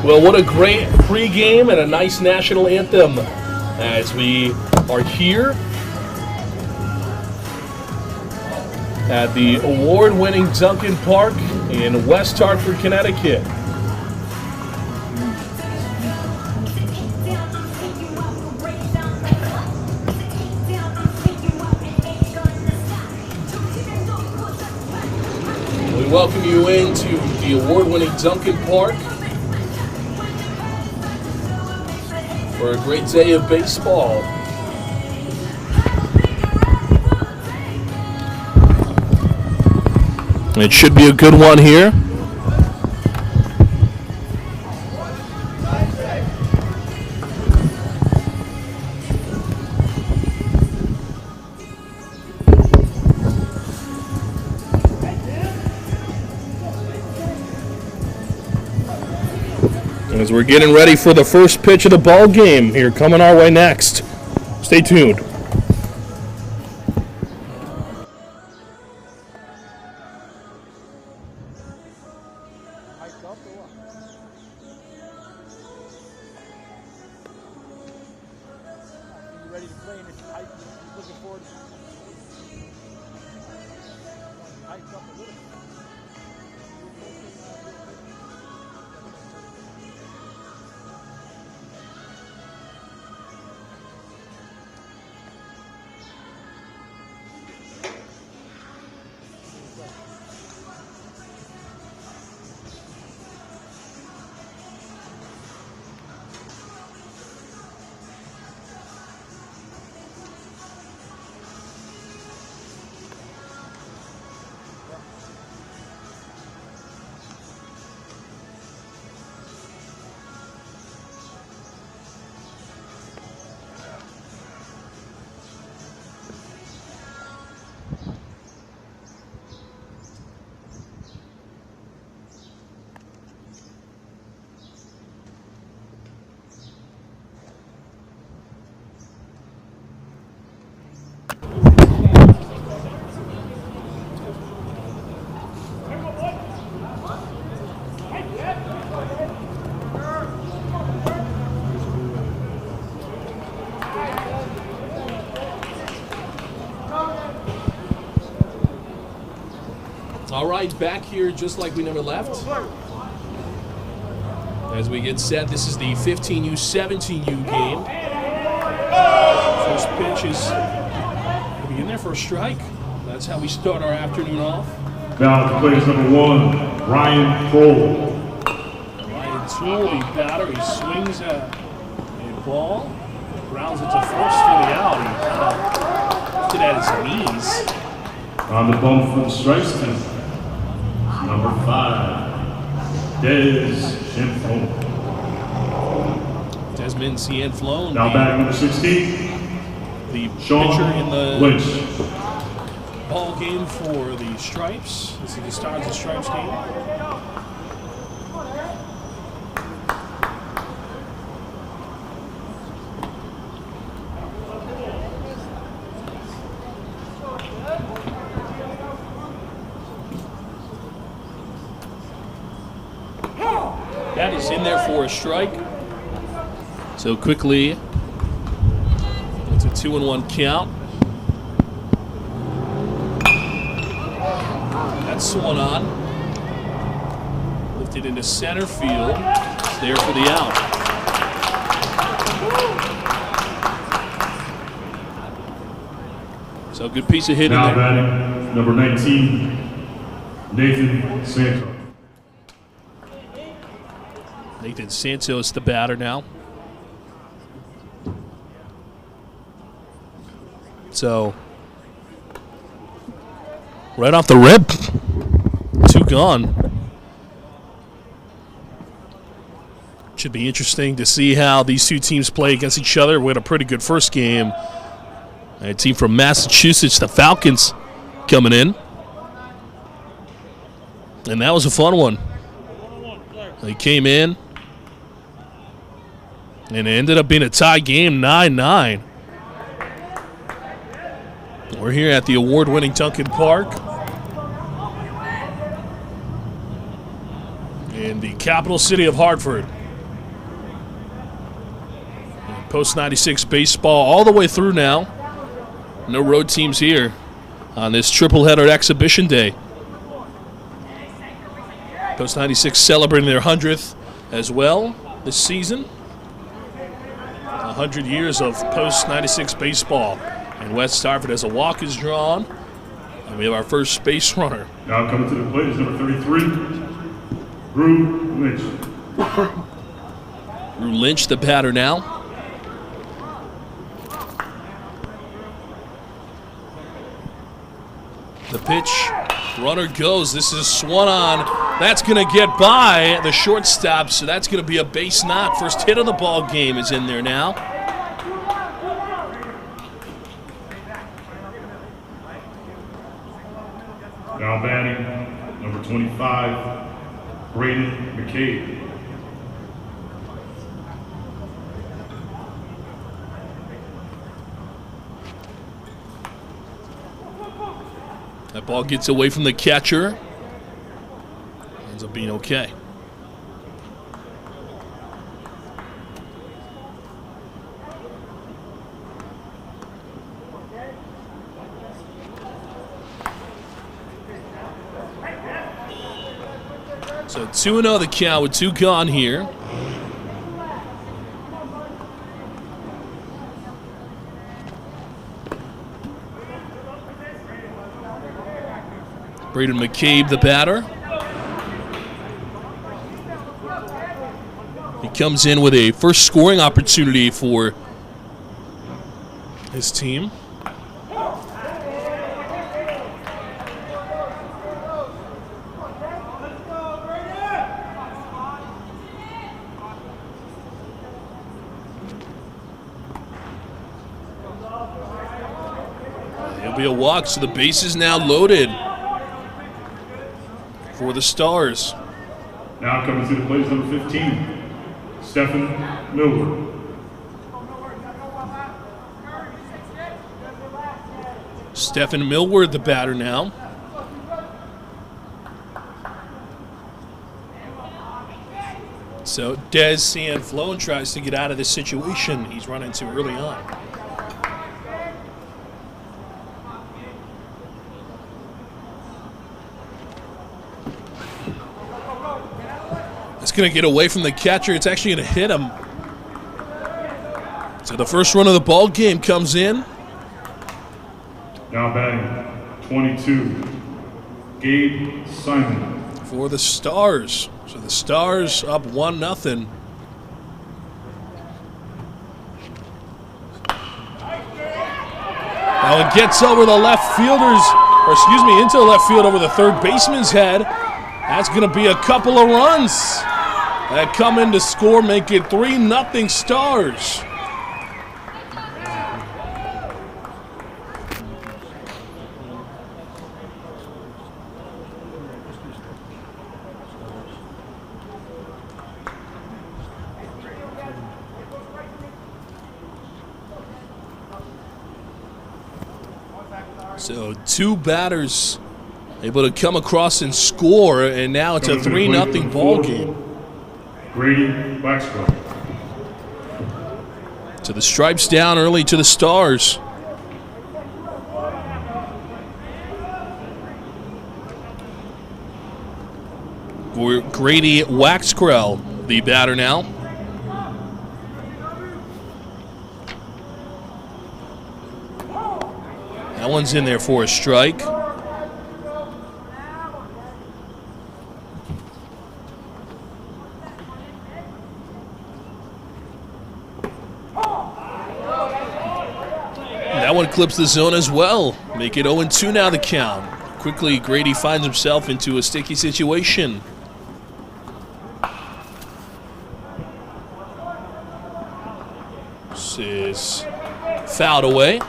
Well, what a great pregame and a nice national anthem as we are here at the award-winning Duncan Park in West Hartford, Connecticut. We welcome you into the award-winning Duncan Park for a great day of baseball. It should be a good one here. As we're getting ready for the first pitch of the ball game here coming our way next. Stay tuned. Ready to play and it's hyped, looking forward to hyped up a little bit. All right, back here just like we never left. As we get set, this is the 15U, 17U game. First pitch is going to be in there for a strike. That's how we start our afternoon off. Now to place number 1, Ryan Kroll. Ryan Toole, the batter, he swings at a ball, grounds it to first for the out. He lifted at his knees. On the bump for the strike stand. Number 5, Des Cianflone. Desmond Cianflone. Now back number 16, the Sean pitcher in the Lynch. ball game for the Stripes. This is the Stars and Stripes game. That is in there for a strike. So quickly, it's a 2-1 count. That's swung on. Lifted into center field. It's there for the out. So good piece of hitting Now there. batting number 19, Nathan Santos. Nathan Santos, the batter now. So, right off the rip, 2 gone. Should be interesting to see how these two teams play against each other. We had a pretty good first game. A team from Massachusetts, the Falcons, coming in. And that was a fun one. They came in. And it ended up being a tie game, 9-9. We're here at the award-winning Duncan Park in the capital city of Hartford. Post 96 baseball all the way through now. No road teams here on this triple-header exhibition day. Post 96 celebrating their 100th as well this season. 100 years of Post 96 baseball. And West Hartford as a walk is drawn. And we have our first base runner. Now coming to the plate is number 33, Drew Lynch. Drew Lynch, the batter now. The pitch, runner goes. This is swung on. That's going to get by the shortstop, so that's going to be a base knock. First hit of the ball game is in there now. Now batting, number 25, Braden McCabe. That ball gets away from the catcher. Ends up being okay. So 2-0 the count with 2 gone here. Braden McCabe, the batter. He comes in with a first scoring opportunity for his team. There'll be a walk, so the base is now loaded for the Stars. Now coming to the plate is number 15, Stephen Miller. Stephen Millward, the batter now. So Des Cianflone tries to get out of this situation he's run into early on. It's going to get away from the catcher. It's actually going to hit him. So the first run of the ball game comes in. Now batting, 22, Gabe Simon. For the Stars. So the Stars up 1-0. Now it gets over the left fielder's, or excuse me, into the left field over the third baseman's head. That's going to be a couple of runs that come in to score, make it 3-0 Stars. So 2 batters able to come across and score, and now it's a 3-0 ball game. Grady Waxwell. So the stripes down early to the Stars. Grady Waxwell, the batter now. That one's in there for a strike. That one clips the zone as well. Make it 0-2 now the count. Quickly, Grady finds himself into a sticky situation. This is fouled away.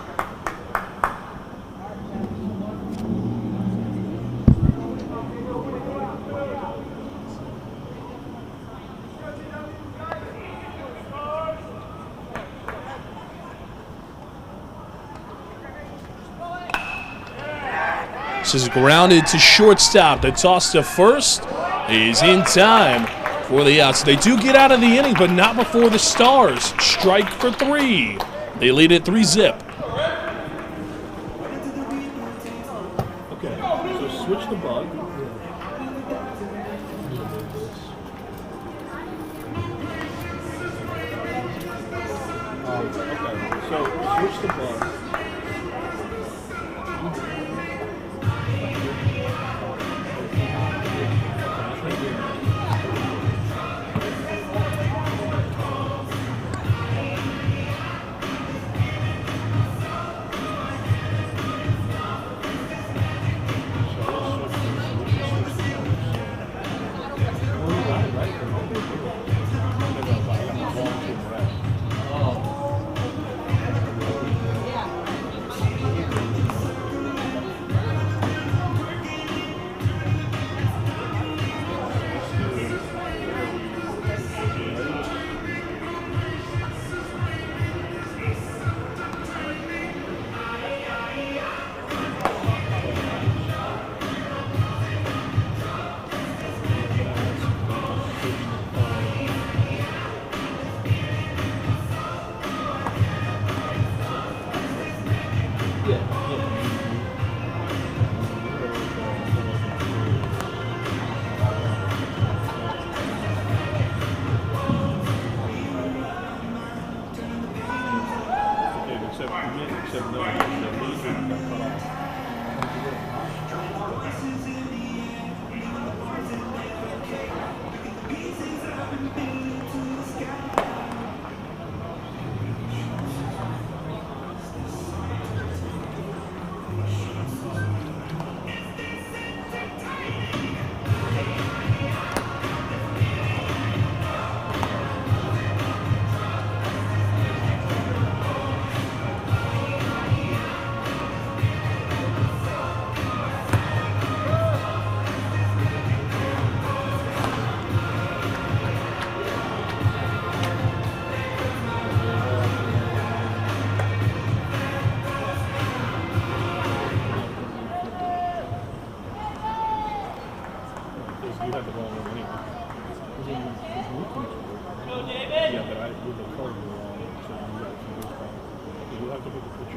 This is grounded to shortstop. The toss to first is in time. for the outs. They do get out of the inning, but not before the Stars strike for 3. They lead it 3-zip. Okay, so switch the bug. Okay, so switch the bug.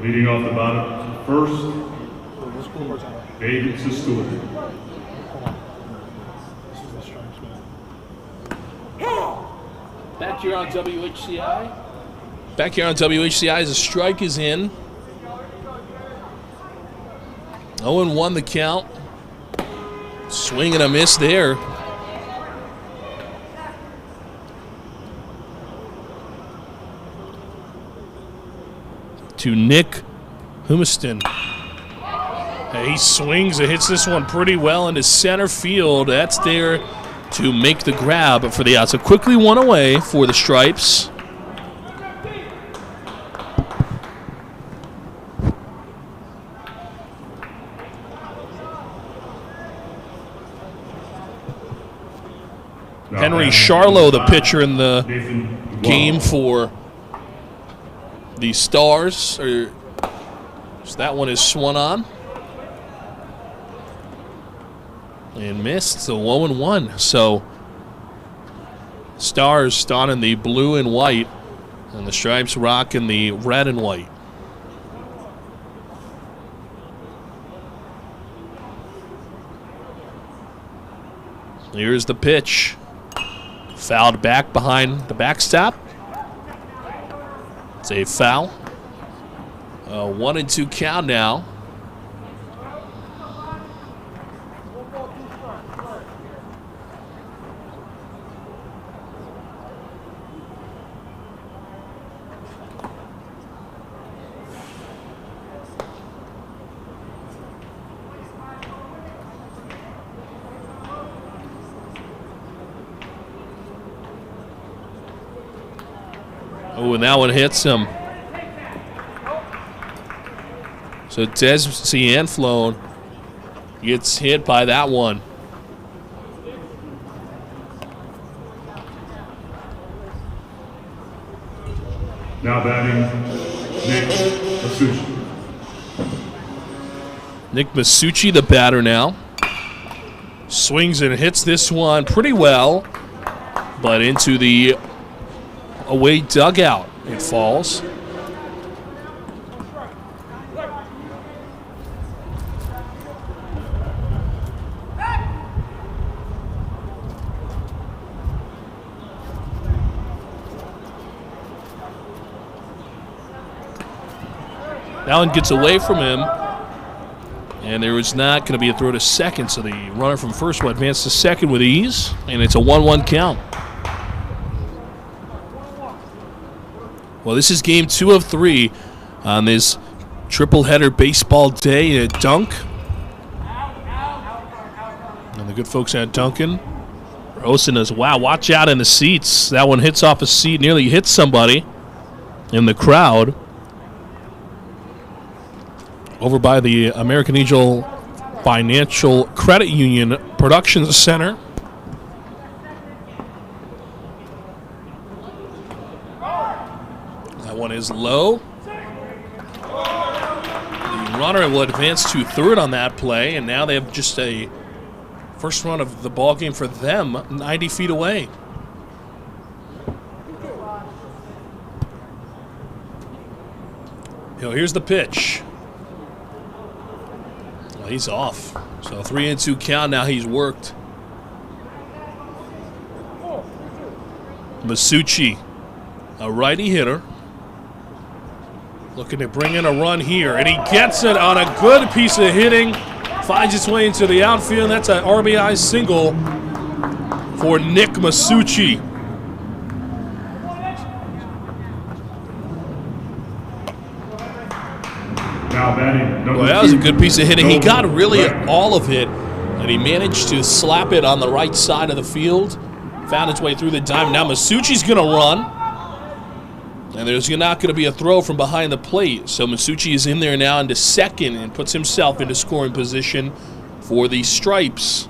Leading off the bottom, first, David Sestour. Back here on WHCI. Back here on WHCI as a strike is in. 0-1 the count. Swing and a miss there. To Nick Humiston. He swings and hits this one pretty well into center field. That's there to make the grab for the out. So quickly one away for the Stripes. Henry Charlo, the pitcher in the game for the Stars. So that one is swung on. And missed, so 0-1. So Stars donning the blue and white, and the Stripes rocking the red and white. Here's the pitch. Fouled back behind the backstop. It's a foul. 1-2 count now. Oh, and that one hits him. So Des Cianflone gets hit by that one. Now batting, Nick Masucci. Nick Masucci, the batter now. Swings and hits this one pretty well. but into the away dugout it falls. That one gets away from him, and there is not going to be a throw to second, so the runner from first will advance to second with ease, and it's a 1-1 count. Well, this is game 2 of 3 on this triple-header baseball day at Dunk. And the good folks at Duncan are hosting us. Wow, watch out in the seats. That one hits off a seat, nearly hits somebody in the crowd. Over by the American Eagle Financial Credit Union Production Center. That one is low. The runner will advance to third on that play, and now they have just a first run of the ball game for them, 90 feet away. Here's the pitch. He's off. So 3-2 count. Now he's worked. Masucci, a righty hitter, looking to bring in a run here, and he gets it on a good piece of hitting. Finds its way into the outfield. That's an RBI single for Nick Masucci. Well, that was a good piece of hitting. He got really all of it, and he managed to slap it on the right side of the field. Found its way through the diamond. Now Masucci's going to run, and there's not going to be a throw from behind the plate. So Masucci is in there now into second and puts himself into scoring position for the Stripes.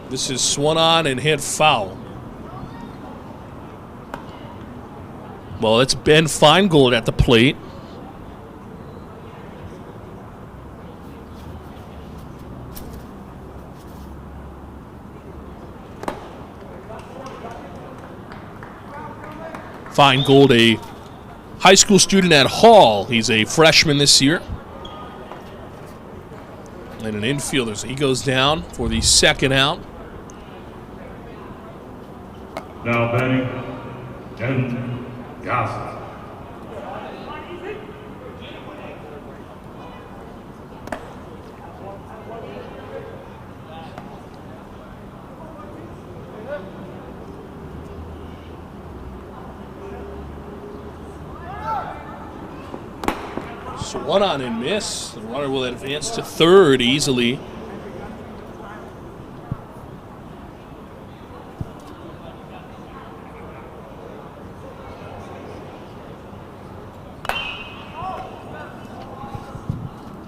This is swung on and hit foul. Well, it's Ben Feingold at the plate. Feingold, a high school student at Hall. He's a freshman this year. And an infielder, so he goes down for the second out. Now batting, Ken Gossett. Swung on and miss. The runner will advance to third easily.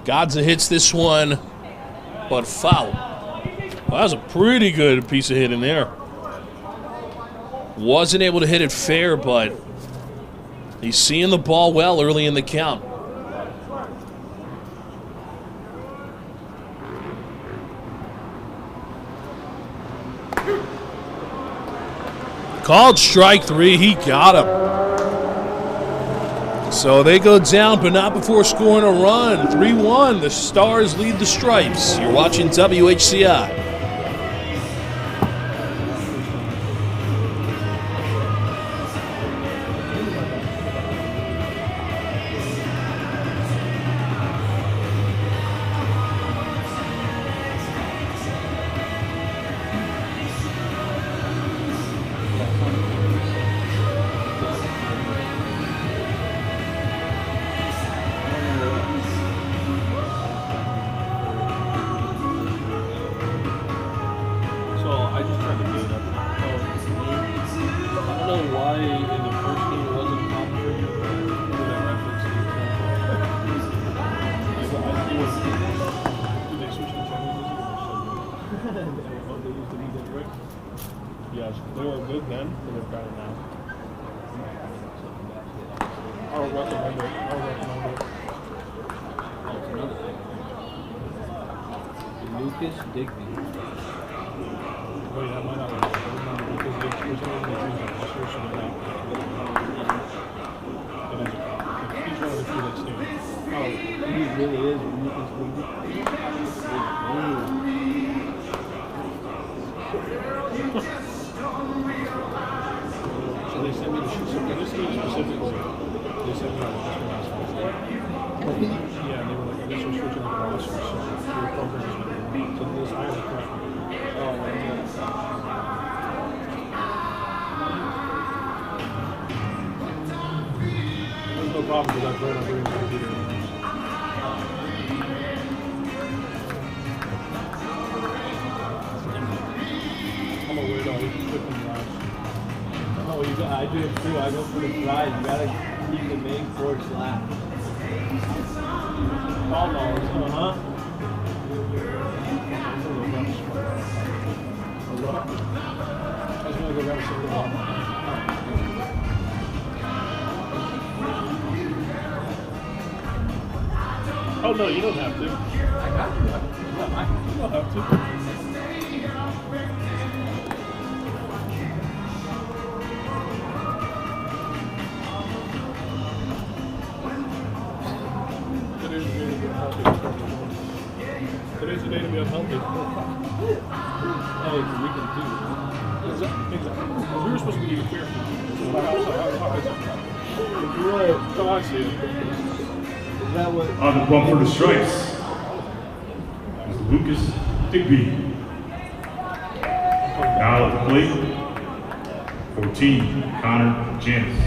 Godza hits this one, but foul. Well, that was a pretty good piece of hit in there. Wasn't able to hit it fair, but he's seeing the ball well early in the count. Called strike three. He got him. So they go down, but not before scoring a run. 3-1. The Stars lead the Stripes. You're watching WHCI. Yes, they were good then, but they're better now. I'll recommend it. That's another thing. Lucas Digby. Wait, that might not be. Remember, because there's only two that are switching it out. It is each one of the two that's there. Oh, he really is. So they sent me the sheet. So for this game specifically, they sent me the last one. Yeah, and they were like, I guess we're switching the rosters. So your program is going to be. So this, I have a question. There's no problem with that. Right, I'm doing the computer. I'm a weirdo. I just click on live. Oh, I do it too. I go for the fries. You gotta keep the main course flat. $12, huh? I was going to go grab some of the water. Oh no, you don't have to. I got you. You don't have to. Today's the day to be unhealthy. Oh, it's a weekend too. Exactly. We were supposed to be eating fair food. Right. So I see it. Is that what? On the bump for the stripes is Lucas Digby. Now at the plate, 14, Connor Janis.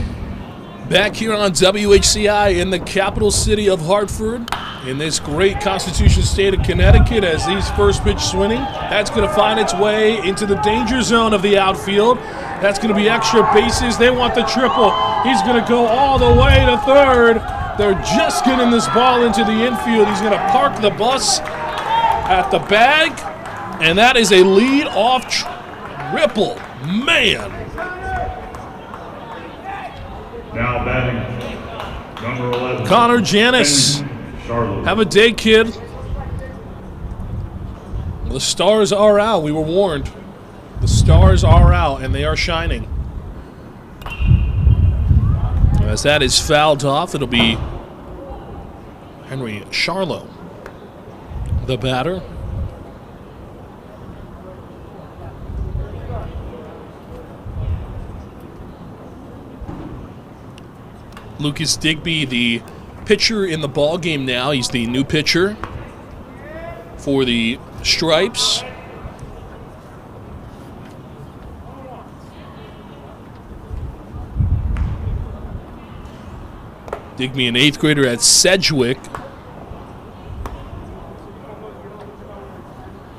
Back here on WHCI in the capital city of Hartford, in this great Constitution state of Connecticut, as these first pitch swinging, that's going to find its way into the danger zone of the outfield. That's going to be extra bases. They want the triple. He's going to go all the way to third. They're just getting this ball into the infield. He's going to park the bus at the bag, and that is a lead-off triple. Man. Now batting, number 11. Connor Janis. Charlotte. Have a day, kid. The stars are out. We were warned. The stars are out, and they are shining. As that is fouled off, it'll be Henry Charlo, the batter. Lucas Digby, the pitcher in the ball game now. He's the new pitcher for the Stripes. Digby, an 8th grader at Sedgwick.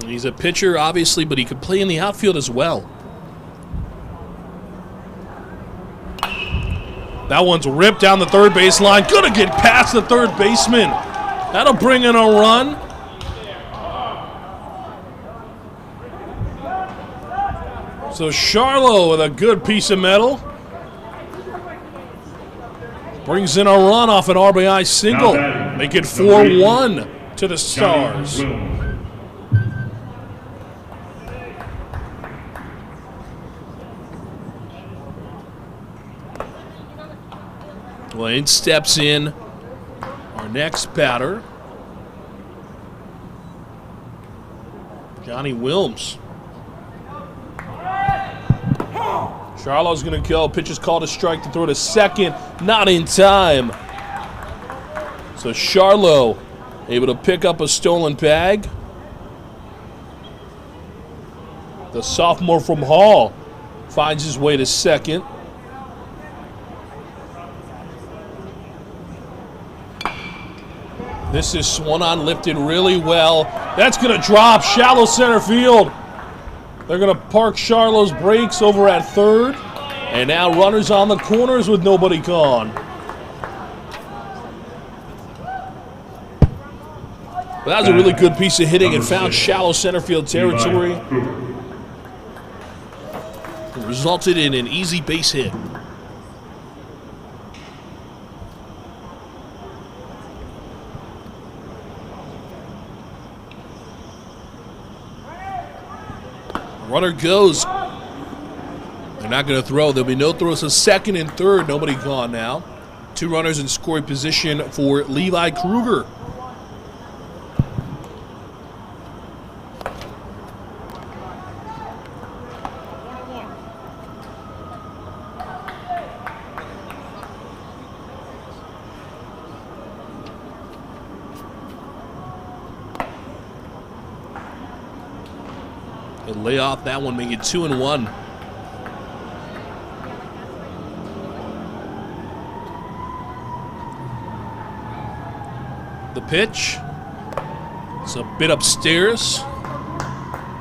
And he's a pitcher, obviously, but he could play in the outfield as well. That one's ripped down the third base line. Gonna get past the third baseman. That'll bring in a run. So Charlo with a good piece of metal. Brings in a run off an RBI single. Make it 4-1 to the Stars. Lane steps in our next batter, Johnny Wilms. Charlo's going to kill. Pitch is called a strike to throw to second. Not in time. So Charlo able to pick up a stolen bag. The sophomore from Hall finds his way to second. This is swung on, lifted really well. That's going to drop shallow center field. They're going to park Charlo's brakes over at third. And now runners on the corners with nobody gone. But that was a really good piece of hitting and found shallow center field territory. It resulted in an easy base hit. Runner goes. They're not going to throw. There'll be no throws to second and third. Nobody gone now. 2 runners in scoring position for Levi Kruger. They lay off that one, make it 2-1. The pitch. It's a bit upstairs.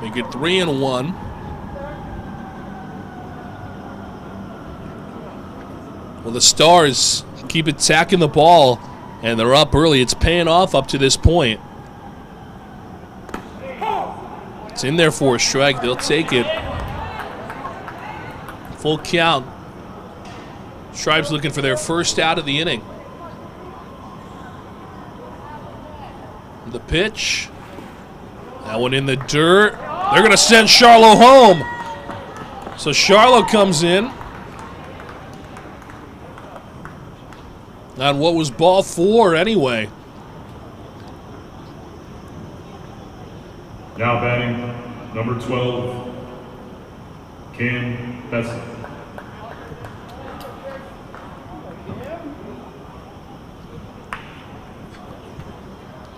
Make it 3-1. Well, the Stars keep attacking the ball, and they're up early. It's paying off up to this point. It's in there for a strike. They'll take it. Full count. Stripes looking for their first out of the inning. The pitch. That one in the dirt. They're going to send Charlo home. So Charlo comes in on what was ball 4 anyway. Now batting, number 12, Cam Bessler.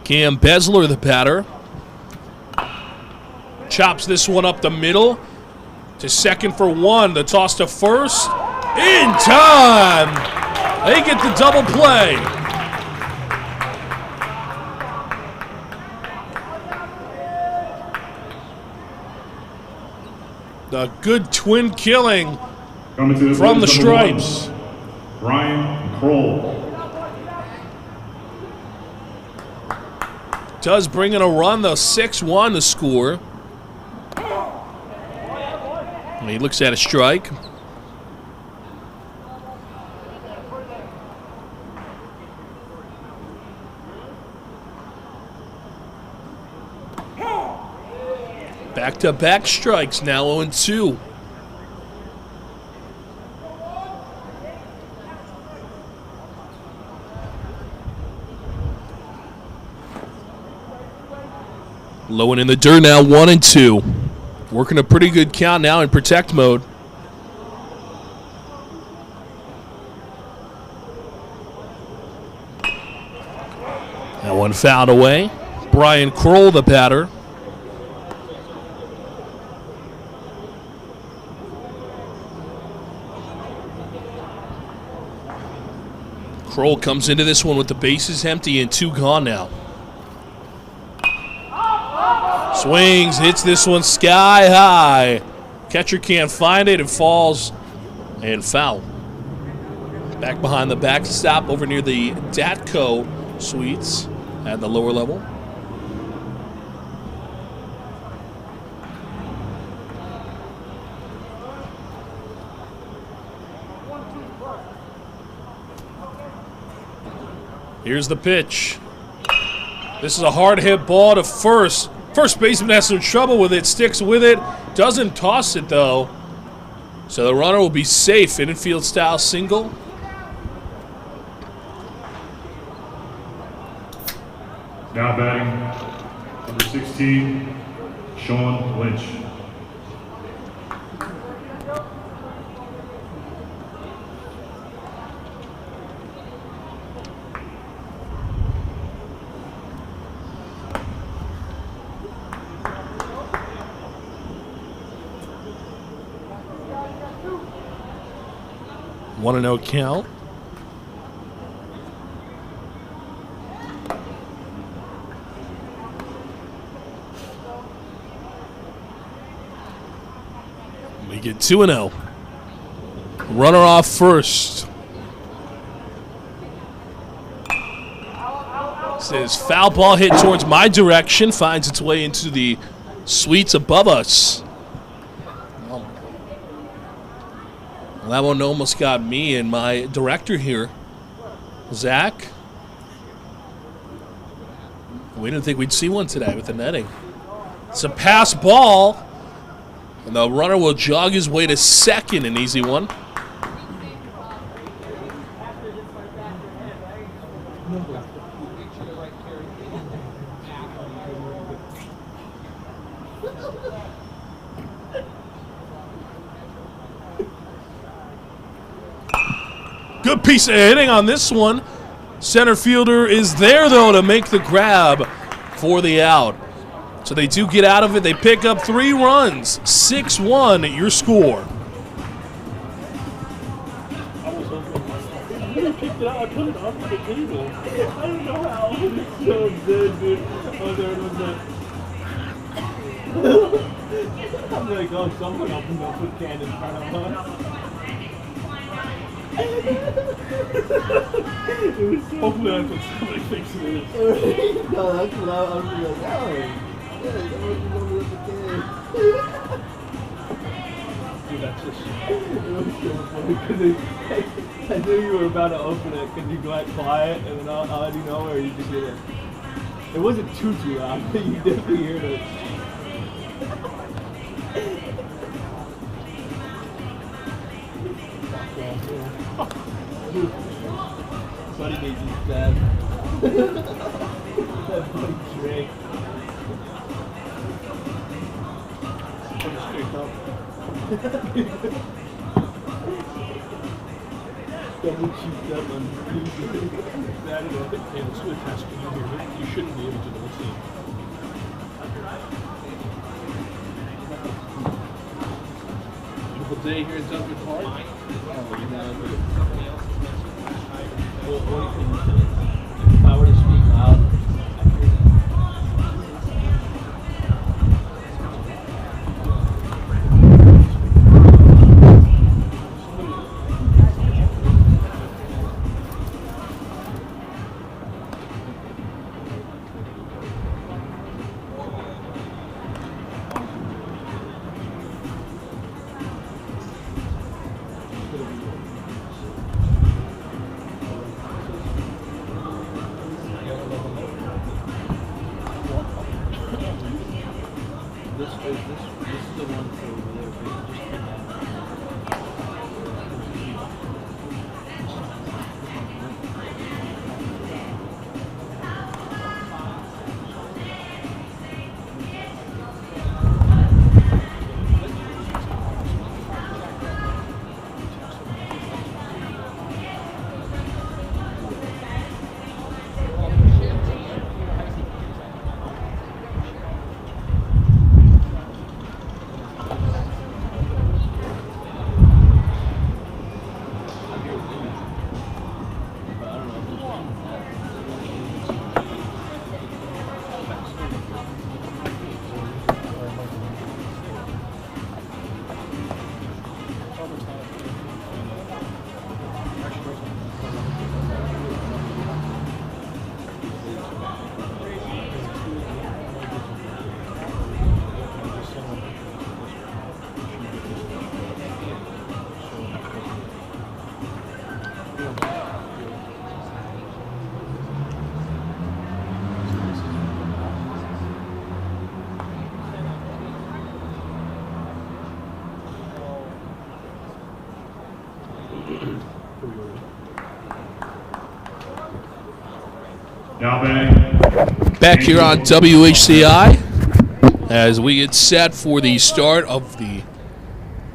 Cam Besler, the batter. Chops this one up the middle to second for 1. The toss to first. In time! They get the double play. The good twin killing Coming to from the plate is number Stripes. 1, Brian Kroll. Does bring in a run, though. 6-1 to score. And he looks at a strike. Back-to-back strikes, now 0-2. Low and in the dirt now, 1-2. Working a pretty good count now in protect mode. That one fouled away. Brian Kroll, the batter. Kroll comes into this one with the bases empty and 2 gone now. Swings, hits this one sky high. Catcher can't find it. It falls and foul. Back behind the backstop over near the Datco Suites at the lower level. Here's the pitch. This is a hard hit ball to first. First baseman has some trouble with it, sticks with it, doesn't toss it though. So the runner will be safe, infield style single. Now batting, number 16, Sean Lynch. Want to know count? We get 2-0. Runner off first. Says foul ball hit towards my direction, finds its way into the suites above us. That one almost got me and my director here, Zach. We didn't think we'd see one today with the netting. It's a pass ball. And the runner will jog his way to second, an easy one. Good piece of hitting on this one. Center fielder is there, though, to make the grab for the out. So they do get out of it. They pick up 3 runs. 6-1 your score. I was hoping. I picked it up. I put it up on the table. I don't know how. It's so good, dude. Oh, there it was. I'm like, oh, someone opened up a can in front of us. It was so Hopefully that's what somebody thinks it is. No, that's what I was like, oh. Yeah, that was over the can. Dude, that's just. It was so funny because I knew you were about to open it because you got quiet and then out of nowhere you just hear it. It wasn't too loud, but you definitely heard it. Buddy made you sad. That buddy drank. Put it straight up. Double cheeked up on Saturday. Hey, let's do a test. Can you hear me? You shouldn't be able to, but let's see. Beautiful day here in Dunkard Park. Oh, you know, if I were to speak loud, this is the one for over there. Just put that. Now batting. Back here on WHCI as we get set for the start of the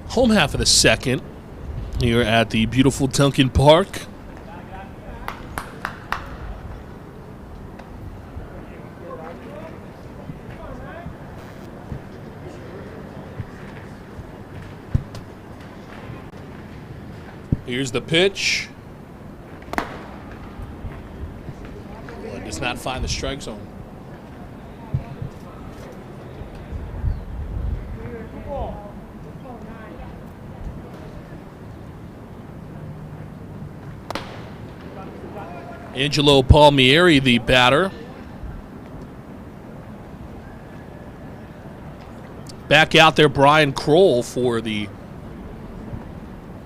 home half of the second here at the beautiful Dunkard Park. Here's the pitch. It does not find the strike zone. Angelo Palmieri, the batter. Back out there, Brian Kroll for the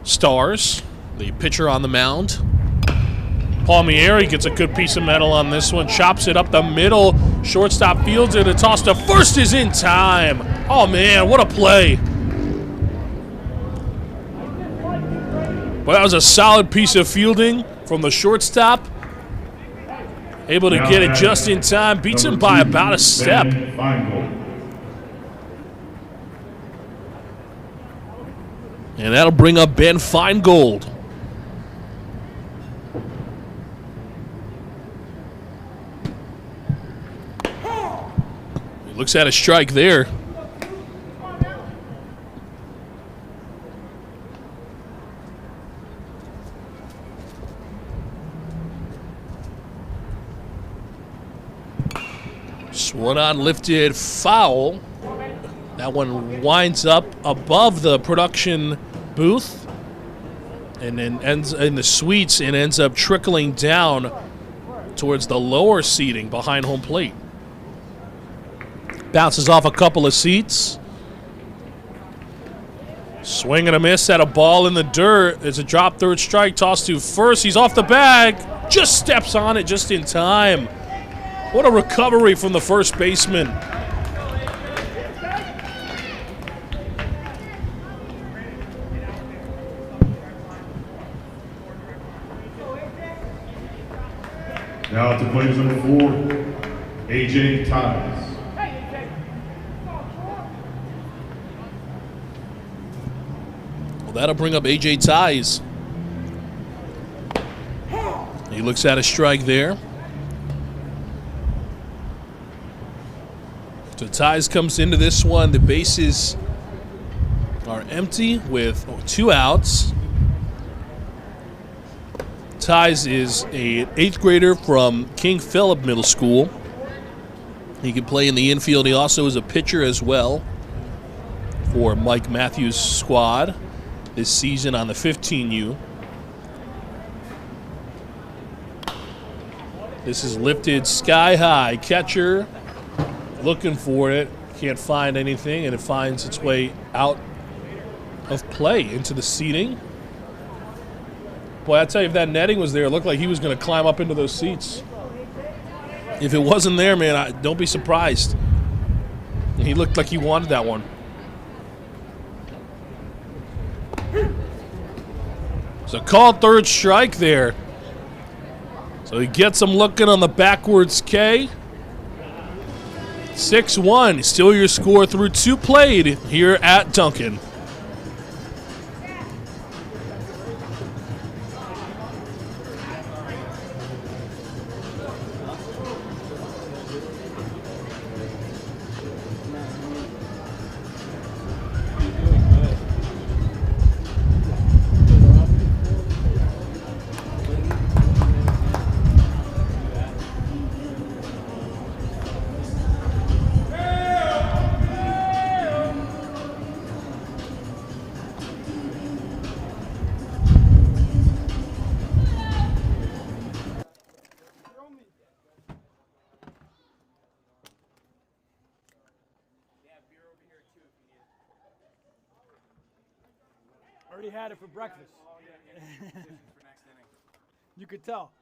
Stars, the pitcher on the mound. Palmieri gets a good piece of metal on this one, chops it up the middle. Shortstop fields it, a toss to first is in time. Oh man, what a play. Well, that was a solid piece of fielding from the shortstop. Able to Now get it batting, just in time. Beats him number by 2, about a step. Ben Feingold. And that'll bring up Ben Feingold. He looks at a strike there. Swung on, lifted, foul. That one winds up above the production booth and then ends in the suites and ends up trickling down towards the lower seating behind home plate. Bounces off a couple of seats. Swing and a miss at a ball in the dirt. It's a drop third strike, toss to first. He's off the bag. Just steps on it just in time. What a recovery from the first baseman. Now to play number 4, AJ Ties. Well, that'll bring up AJ Ties. He looks at a strike there. So Ties comes into this one. The bases are empty with 2 outs. Ties is an 8th grader from King Philip Middle School. He can play in the infield. He also is a pitcher as well for Mike Matthews' squad this season on the 15U. This is lifted sky high. Catcher looking for it, can't find anything, and it finds its way out of play into the seating. Boy, I tell you, if that netting was there, it looked like he was going to climb up into those seats. If it wasn't there, man, don't be surprised. He looked like he wanted that one. So called third strike there. So he gets him looking on the backwards K. 6-1, still your score through 2 played here at Duncan. Already had it for breakfast. You could tell.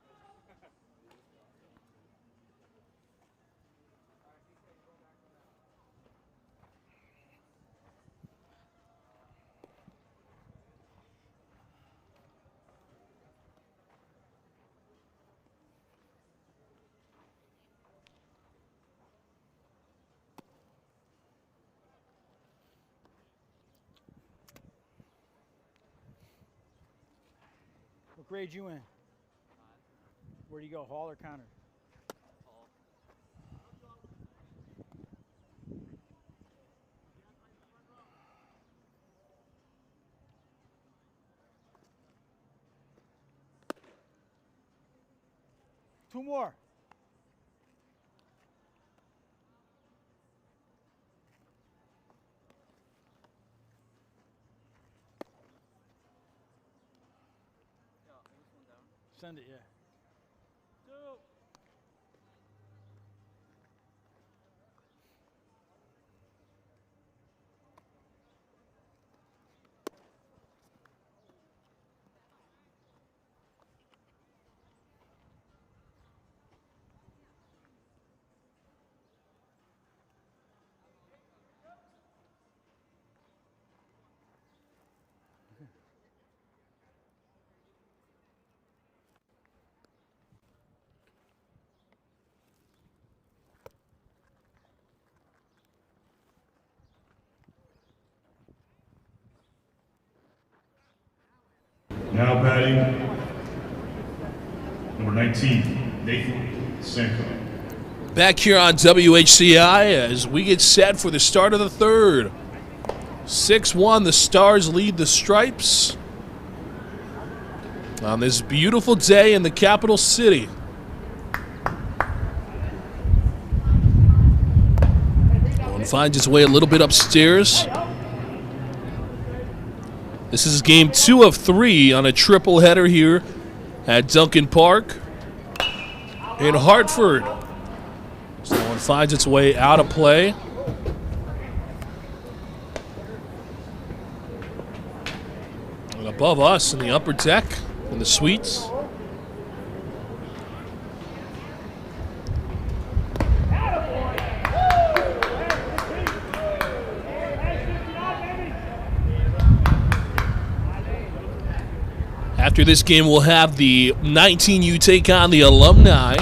What grade you in? Where do you go, Hall or Connor? Hall. 2 more. Send it, yeah. 2. Now batting, number 19, Nathan Sanko. Back here on WHCI as we get set for the start of the third. 6-1, the Stars lead the Stripes on this beautiful day in the capital city. One finds its way a little bit upstairs. This is game 2 of 3 on a triple header here at Duncan Park in Hartford. So one finds its way out of play. And above us in the upper deck, in the suites. After this game, we'll have the 19U take on the Alumni.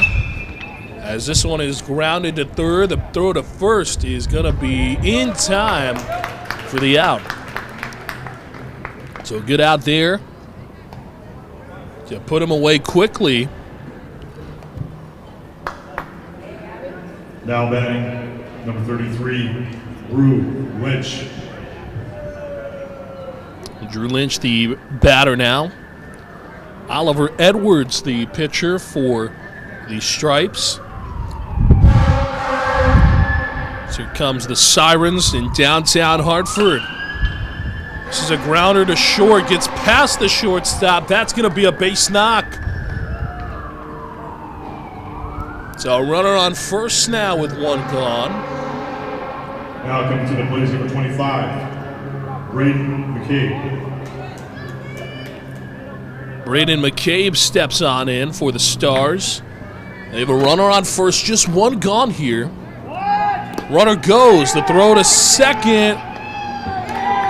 As this one is grounded to third, the throw to first is going to be in time for the out. So good out there to put him away quickly. Now batting, number 33, Drew Lynch. Drew Lynch, the batter now. Oliver Edwards, the pitcher for the Stripes. So here comes the Sirens in downtown Hartford. This is a grounder to short, gets past the shortstop. That's going to be a base knock. So a runner on first now with one gone. Now coming to the plate is number 25, Braden McCabe. Braden McCabe steps on in for the Stars. They have a runner on first, just one gone here. Runner goes, the throw to second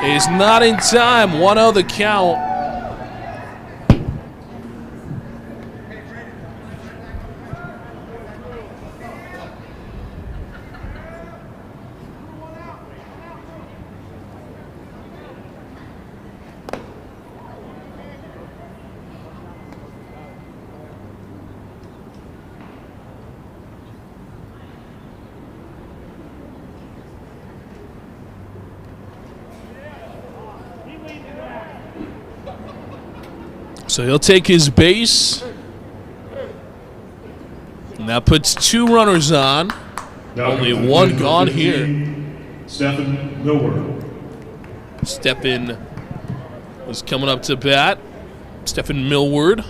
is not in time. 1-0 the count. So he'll take his base. And that puts 2 runners on. Now Only comes the one plate, gone 15, Stephen Millward. Stephen was coming up to bat. Stephen Millward.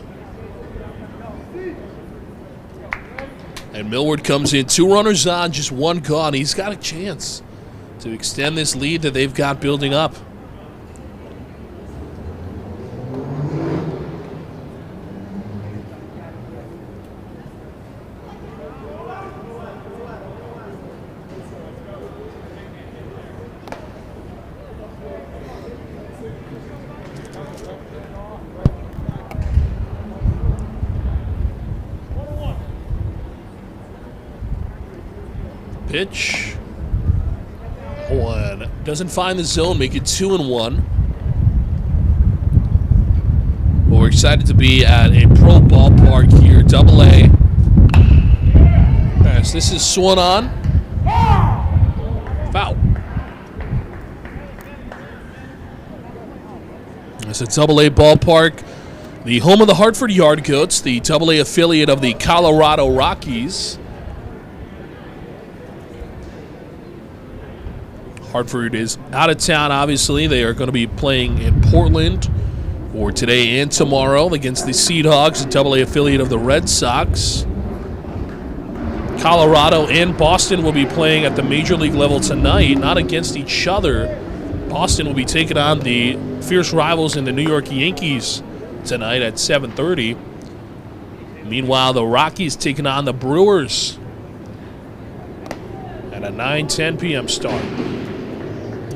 And Millward comes in, 2 runners on, just one gone. He's got a chance to extend this lead that they've got building up. Pitch. One. Doesn't find the zone, make it 2-1. Well, we're excited to be at a pro ballpark here, AA. As this is swung on. Foul. It's a AA ballpark. The home of the Hartford Yard Goats, the AA affiliate of the Colorado Rockies. Hartford is out of town, obviously. They are going to be playing in Portland for today and tomorrow against the Seed Hogs, a AA affiliate of the Red Sox. Colorado and Boston will be playing at the major league level tonight, not against each other. Boston will be taking on the fierce rivals in the New York Yankees tonight at 7:30. Meanwhile, the Rockies taking on the Brewers at a 9:10 p.m. start.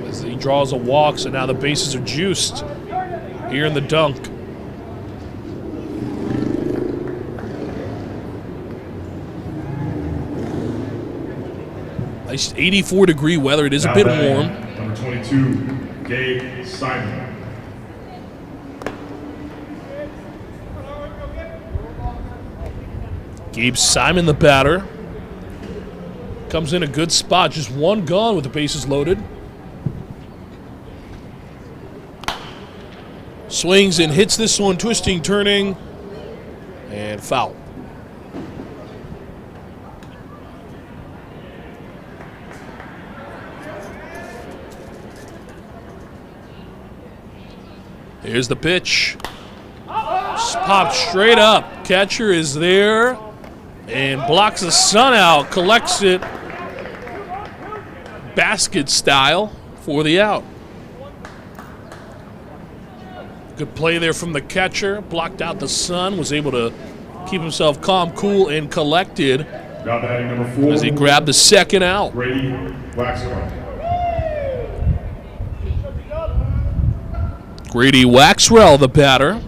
As he draws a walk, so now the bases are juiced here in the dunk. Nice 84-degree weather. It is a bit warm. Number 22, Gabe Simon. Gabe Simon, the batter. Comes in a good spot. Just one gone with the bases loaded. Swings and hits this one, twisting, turning, and foul. Here's the pitch. Popped straight up. Catcher is there and blocks the sun out, collects it basket style for the out. Good play there from the catcher. Blocked out the sun, was able to keep himself calm, cool, and collected Now batting number 4. as he grabbed the second out. Grady Waxwell. Grady Waxwell, the batter.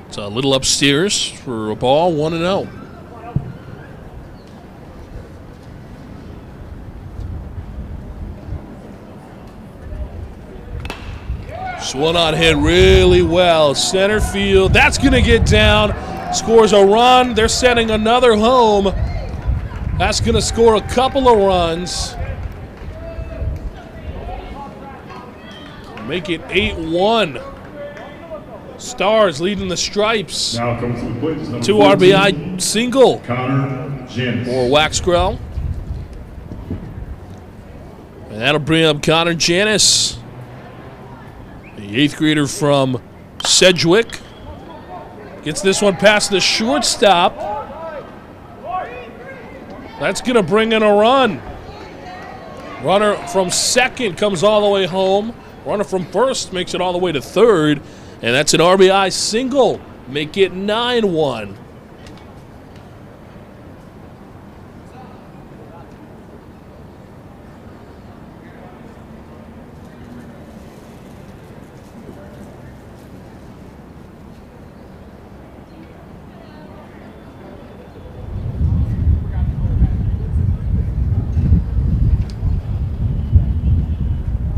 It's a little upstairs for a ball, 1-0. Swung on hit really well. Center field. That's going to get down. Scores a run. They're sending another home. That's going to score a couple of runs. Make it 8-1. Stars leading the Stripes. Now comes to the plate is number 2 14, RBI single Connor Janis. for Waxwell. And that'll bring up Connor Janis, the 8th grader from Sedgwick. Gets this one past the shortstop. That's going to bring in a run. Runner from second comes all the way home. Runner from first makes it all the way to third. And that's an RBI single. Make it 9-1.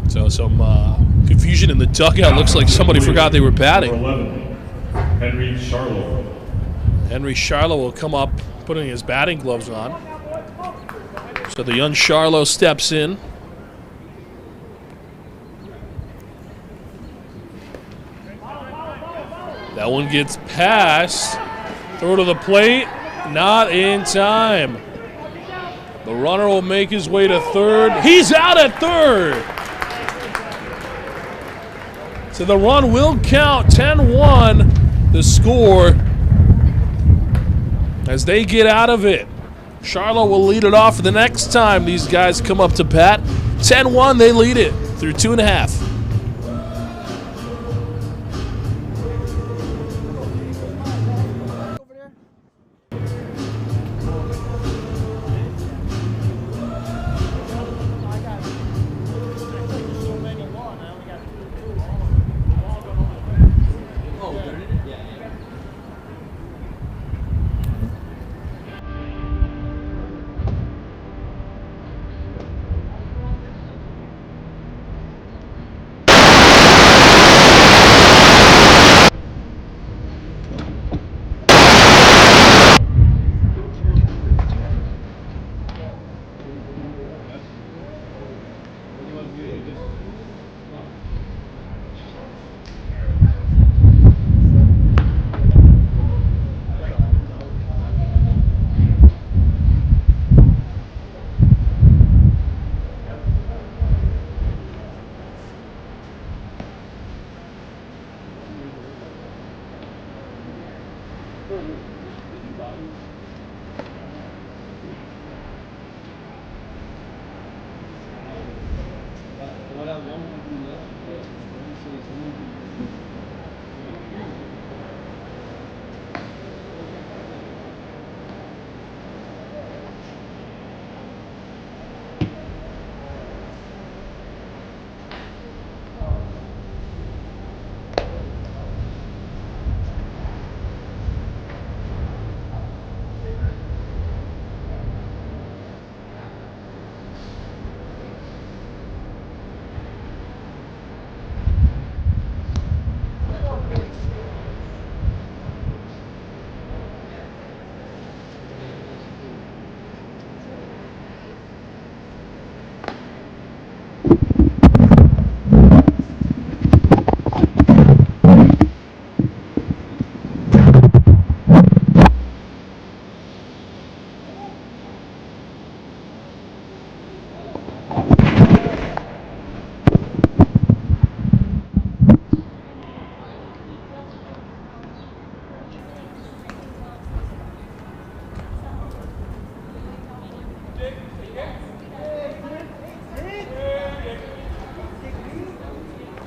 So some confusion in the dugout. Looks like somebody forgot they were batting. Number 11, Henry Charlo. Henry Charlo will come up putting his batting gloves on. So the young Charlo steps in. That one gets past. Throw to the plate. Not in time. The runner will make his way to third. He's out at third. So the run will count. 10-1 the score as they get out of it. Charlo will lead it off the next time these guys come up to bat. 10-1, they lead it through 2.5.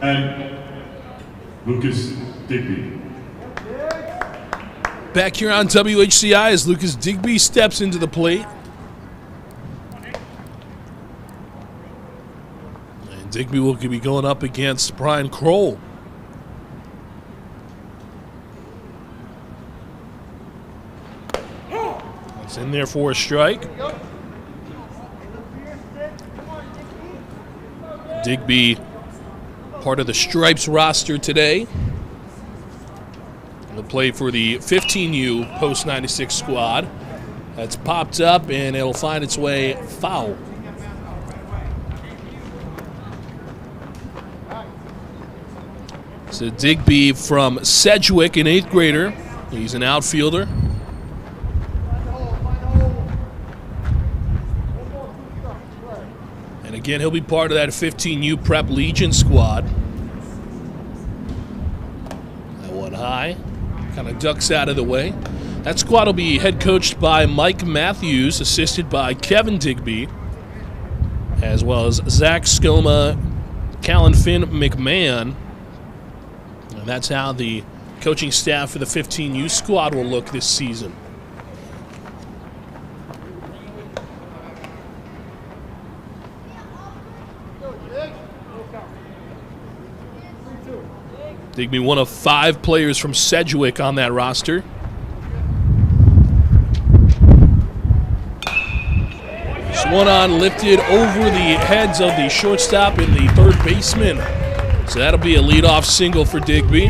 And Lucas Digby. Back here on WHCI as Lucas Digby steps into the plate. And Digby will be going up against Brian Kroll. That's in there for a strike. Digby, part of the Stripes roster today. He'll play for the 15U Post 96 squad. That's popped up and it'll find its way foul. So Digby from Sedgwick, an 8th grader. He's an outfielder. And again, he'll be part of that 15U Prep Legion squad. That one high. Kind of ducks out of the way. That squad will be head coached by Mike Matthews, assisted by Kevin Digby, as well as Zach Skoma, Callan Finn McMahon. And that's how the coaching staff for the 15U squad will look this season. Digby, one of 5 players from Sedgwick on that roster. Swung on, lifted over the heads of the shortstop and the third baseman. So that'll be a leadoff single for Digby.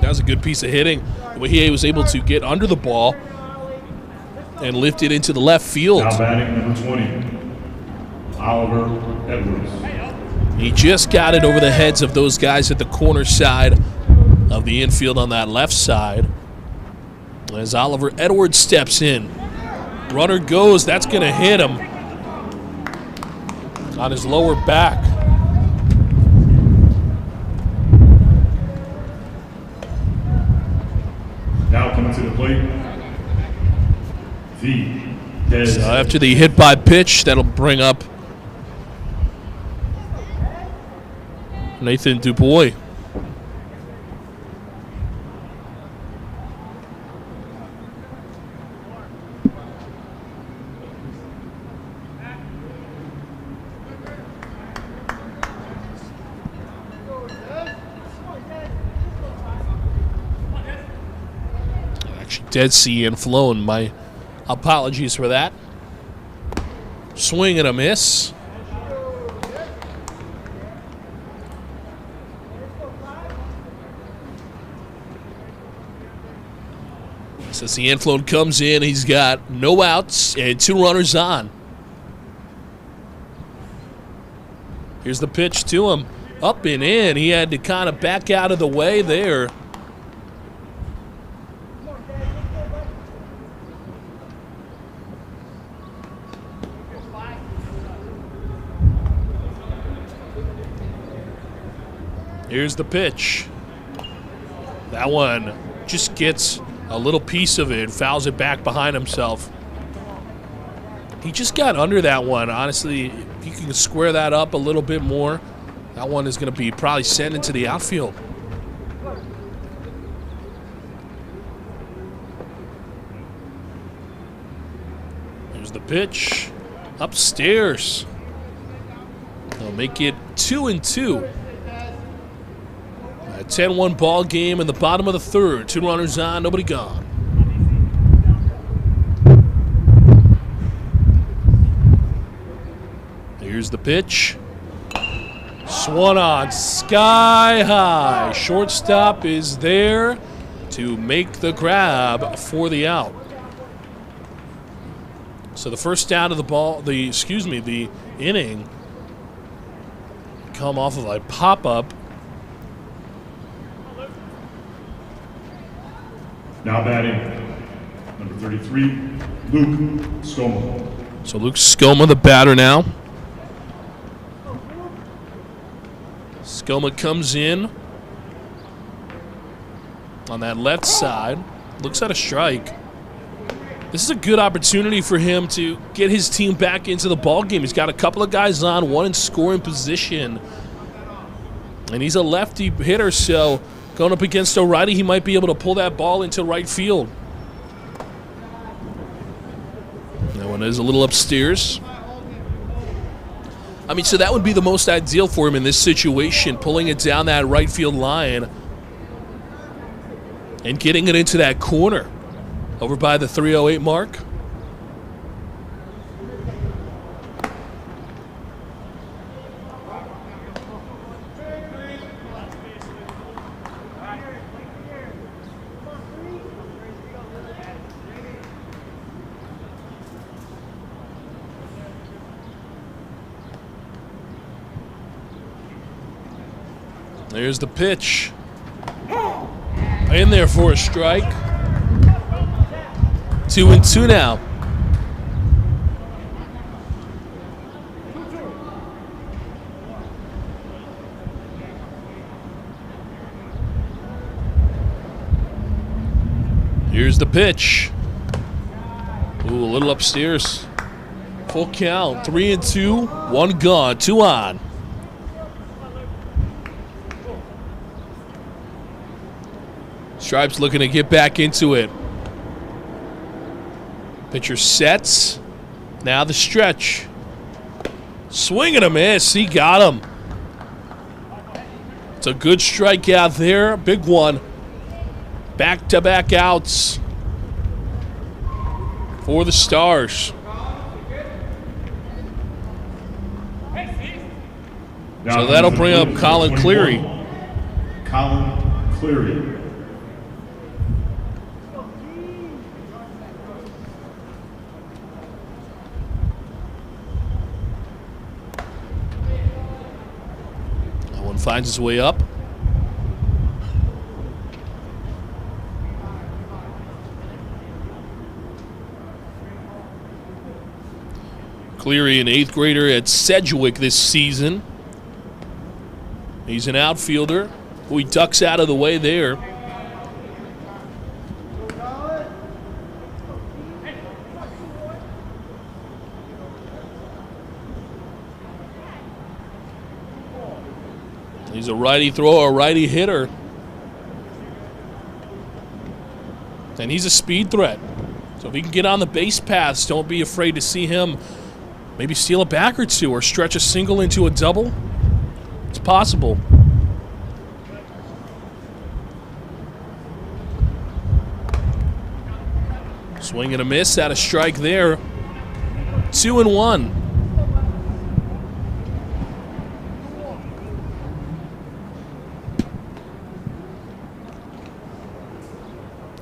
That was a good piece of hitting. He was able to get under the ball and lift it into the left field. Now batting number 20, Oliver Edwards. He just got it over the heads of those guys at the corner side of the infield on that left side. As Oliver Edwards steps in. Runner goes. That's going to hit him on his lower back. Now coming to the plate, So after the hit by pitch, that'll bring up Nathan Dubois. Actually, Dead Sea and flown. My apologies for that. Swing and a miss. Since the inflow comes in, he's got no outs and 2 runners on. Here's the pitch to him. Up and in. He had to kind of back out of the way there. Here's the pitch. That one just gets a little piece of it, fouls it back behind himself. He just got under that one. Honestly, if you can square that up a little bit more, that one is going to be probably sent into the outfield. Here's the pitch. Upstairs. They'll make it 2-2. A 10-1 ball game in the bottom of the third. 2 runners on, nobody gone. Here's the pitch. Swung on, sky high. Shortstop is there to make the grab for the out. So the first down of the inning come off of a pop-up. Now batting, number 33, Luke Skoma. So Luke Skoma, the batter now. Skoma comes in on that left side. Looks at a strike. This is a good opportunity for him to get his team back into the ball game. He's got a couple of guys on, one in scoring position. And he's a lefty hitter, so going up against a righty, he might be able to pull that ball into right field. That one is a little upstairs. I mean, so that would be the most ideal for him in this situation, pulling it down that right field line and getting it into that corner over by the 308 mark. There's the pitch. In there for a strike. 2-2 now. Here's the pitch. Ooh, a little upstairs. Full count. 3-2. 1 gone. 2 on. Stripes looking to get back into it. Pitcher sets. Now the stretch. Swing and a miss. He got him. It's a good strikeout there. Big one. Back-to-back outs for the Stars. So that'll bring up Colin Cleary. Colin Cleary. Finds his way up. Cleary, an 8th grader at Sedgwick this season. He's an outfielder who he ducks out of the way there. He's a righty thrower, a righty hitter. And he's a speed threat. So if he can get on the base paths, don't be afraid to see him maybe steal a back or two or stretch a single into a double. It's possible. Swing and a miss, at a strike there. 2-1.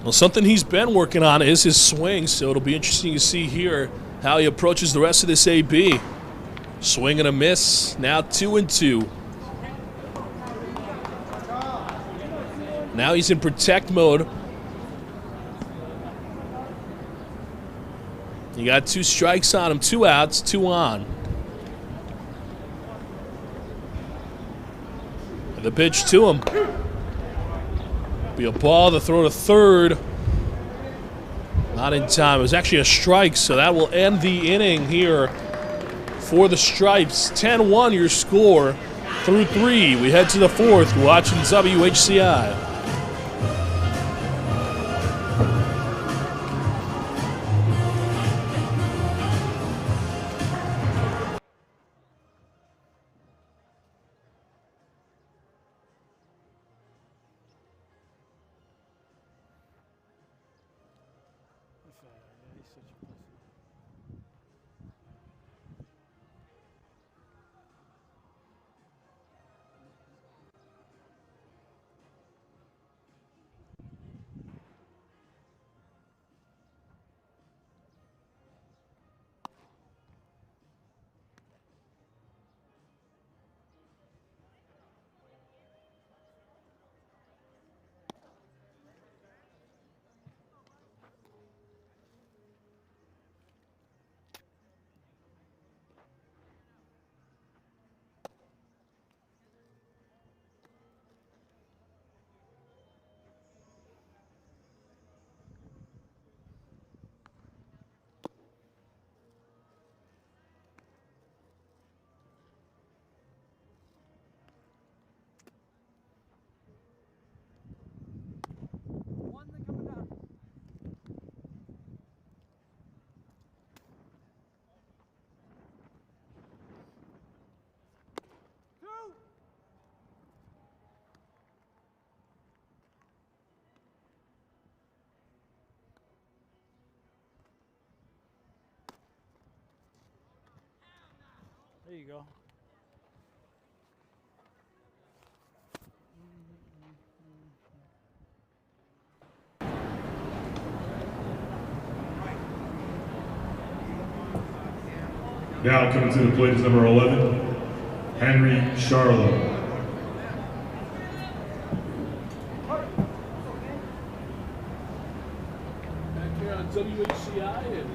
Well, something he's been working on is his swing, so it'll be interesting to see here how he approaches the rest of this AB. Swing and a miss, now 2-2. Now he's in protect mode. You got 2 strikes on him, 2 outs, 2 on. And the pitch to him. Be a ball to throw to third. Not in time. It was actually a strike, so that will end the inning here for the Stripes. 10-1 your score through 3. We head to the 4th, watching WHCI. There you go. Now coming to the plate is number 11, Henry Charlo. Back here on WHCI, and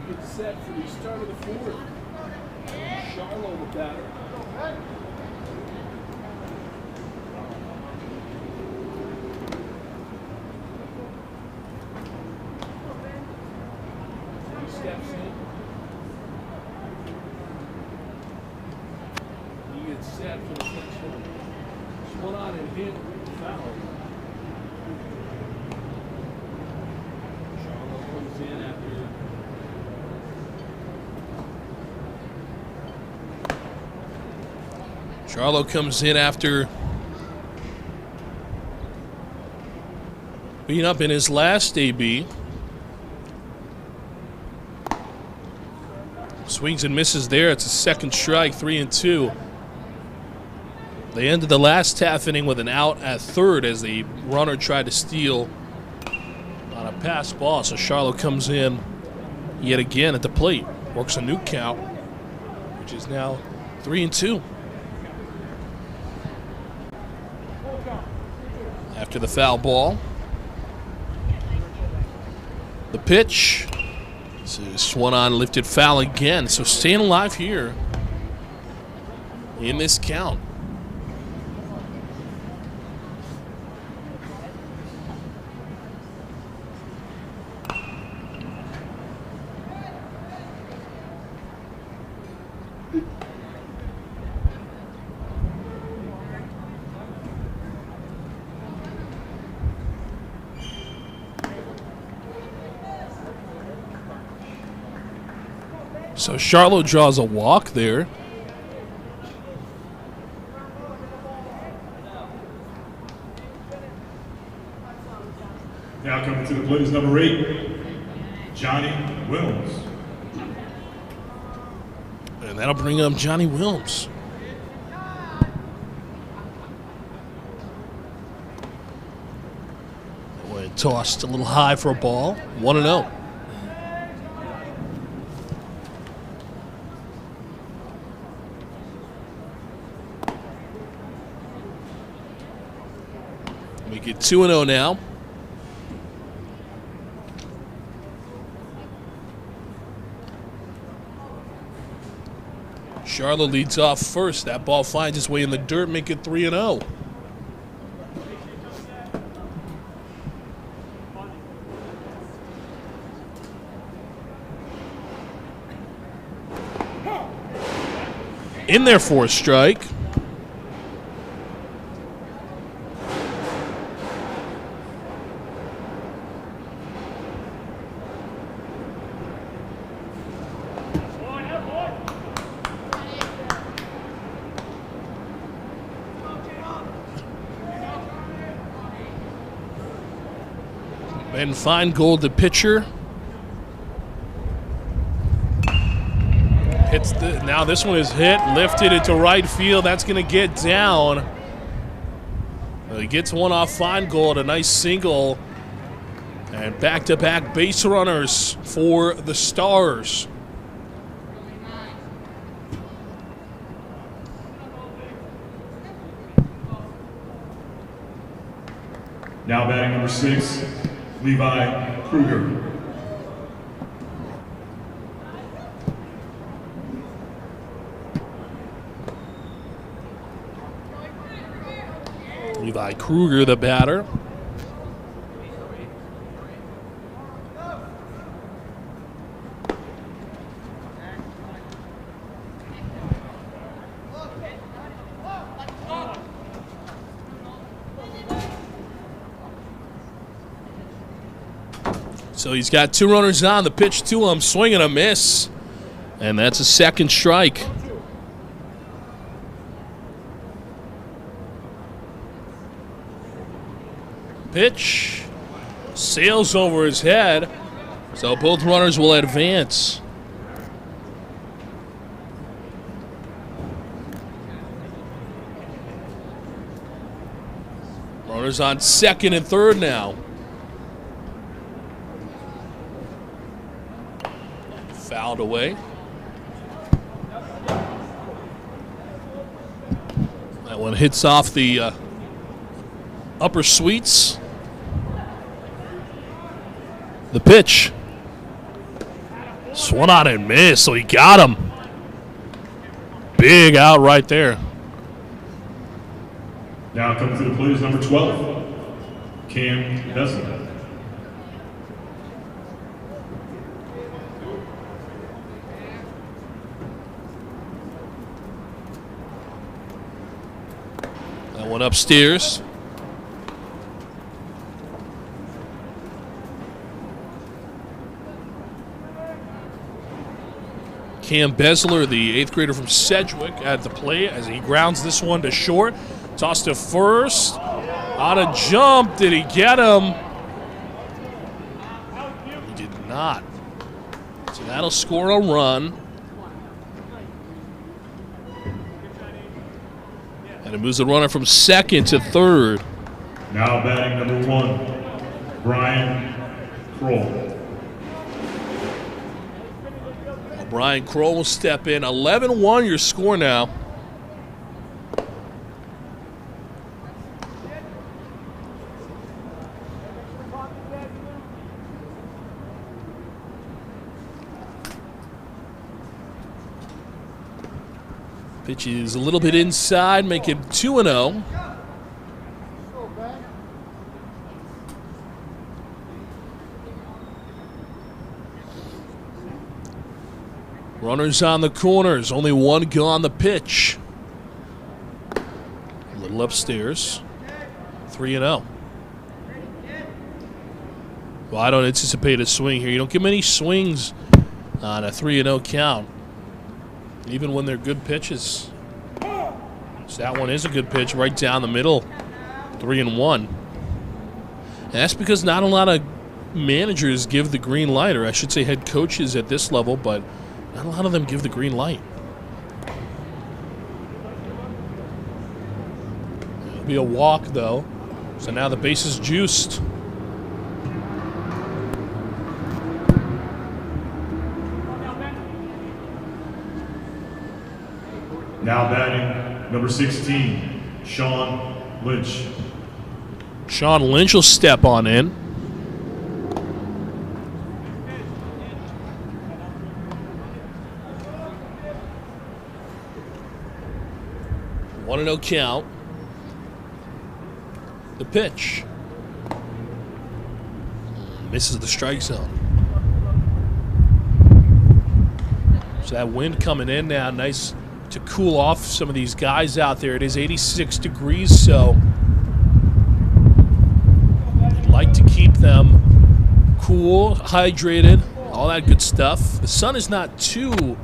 it's set for the start of the fourth. Charlo the batter. He steps in. He gets set for the next one. Swung on and hit, foul. Charlo comes in after. Charlo comes in after being up in his last AB. Swings and misses there. It's a second strike, 3-2. They ended the last half inning with an out at third as the runner tried to steal on a pass ball. So Charlo comes in yet again at the plate. Works a new count, which is now 3-2. After the foul ball. The pitch. So swung on, lifted foul again. So staying alive here in this count. So Charlo draws a walk there. Now coming to the plate is number 8, Johnny Wilms. And that'll bring up Johnny Wilms. Tossed a little high for a ball. 1-0. Make it 2-0 now. Charlo leads off first. That ball finds its way in the dirt, make it 3-0. In there for a strike. Ben Feingold, the pitcher. Now this one is hit, lifted into right field. That's going to get down. He gets one off Feingold, a nice single. And back-to-back base runners for the Stars. Now batting number 6, Levi Kruger. Levi Kruger, the batter. So he's got 2 runners on. The pitch to him, swing and a miss. And that's a second strike. Pitch sails over his head, so both runners will advance. Runners on second and third now. Fouled away. That one hits off the upper suites. The pitch. Swung on and missed, so he got him. Big out right there. Now coming to the plate is number 12, Cam Besler. That one upstairs. Cam Besler, the 8th grader from Sedgwick, at the plate as he grounds this one to short. Tossed to first. On a jump. Did he get him? He did not. So that'll score a run. And it moves the runner from second to third. Now batting number 1, Brian Kroll. Brian Kroll will step in. 11-1 your score now. Pitch is a little bit inside, make it 2-0. Runners on the corners, only one gone the pitch. A little upstairs. 3-0. Well, I don't anticipate a swing here. You don't get many swings on a 3-0 count, even when they're good pitches. So that one is a good pitch right down the middle. 3-1. And that's because not a lot of managers give the green light, or I should say head coaches at this level, but not a lot of them give the green light. It'll be a walk, though. So now the base is juiced. Now batting number 16, Sean Lynch. Sean Lynch will step on in. One and 0 count. The pitch. Misses the strike zone. So that wind coming in now, nice to cool off some of these guys out there. It is 86 degrees, so you'd like to keep them cool, hydrated, all that good stuff. The sun is not too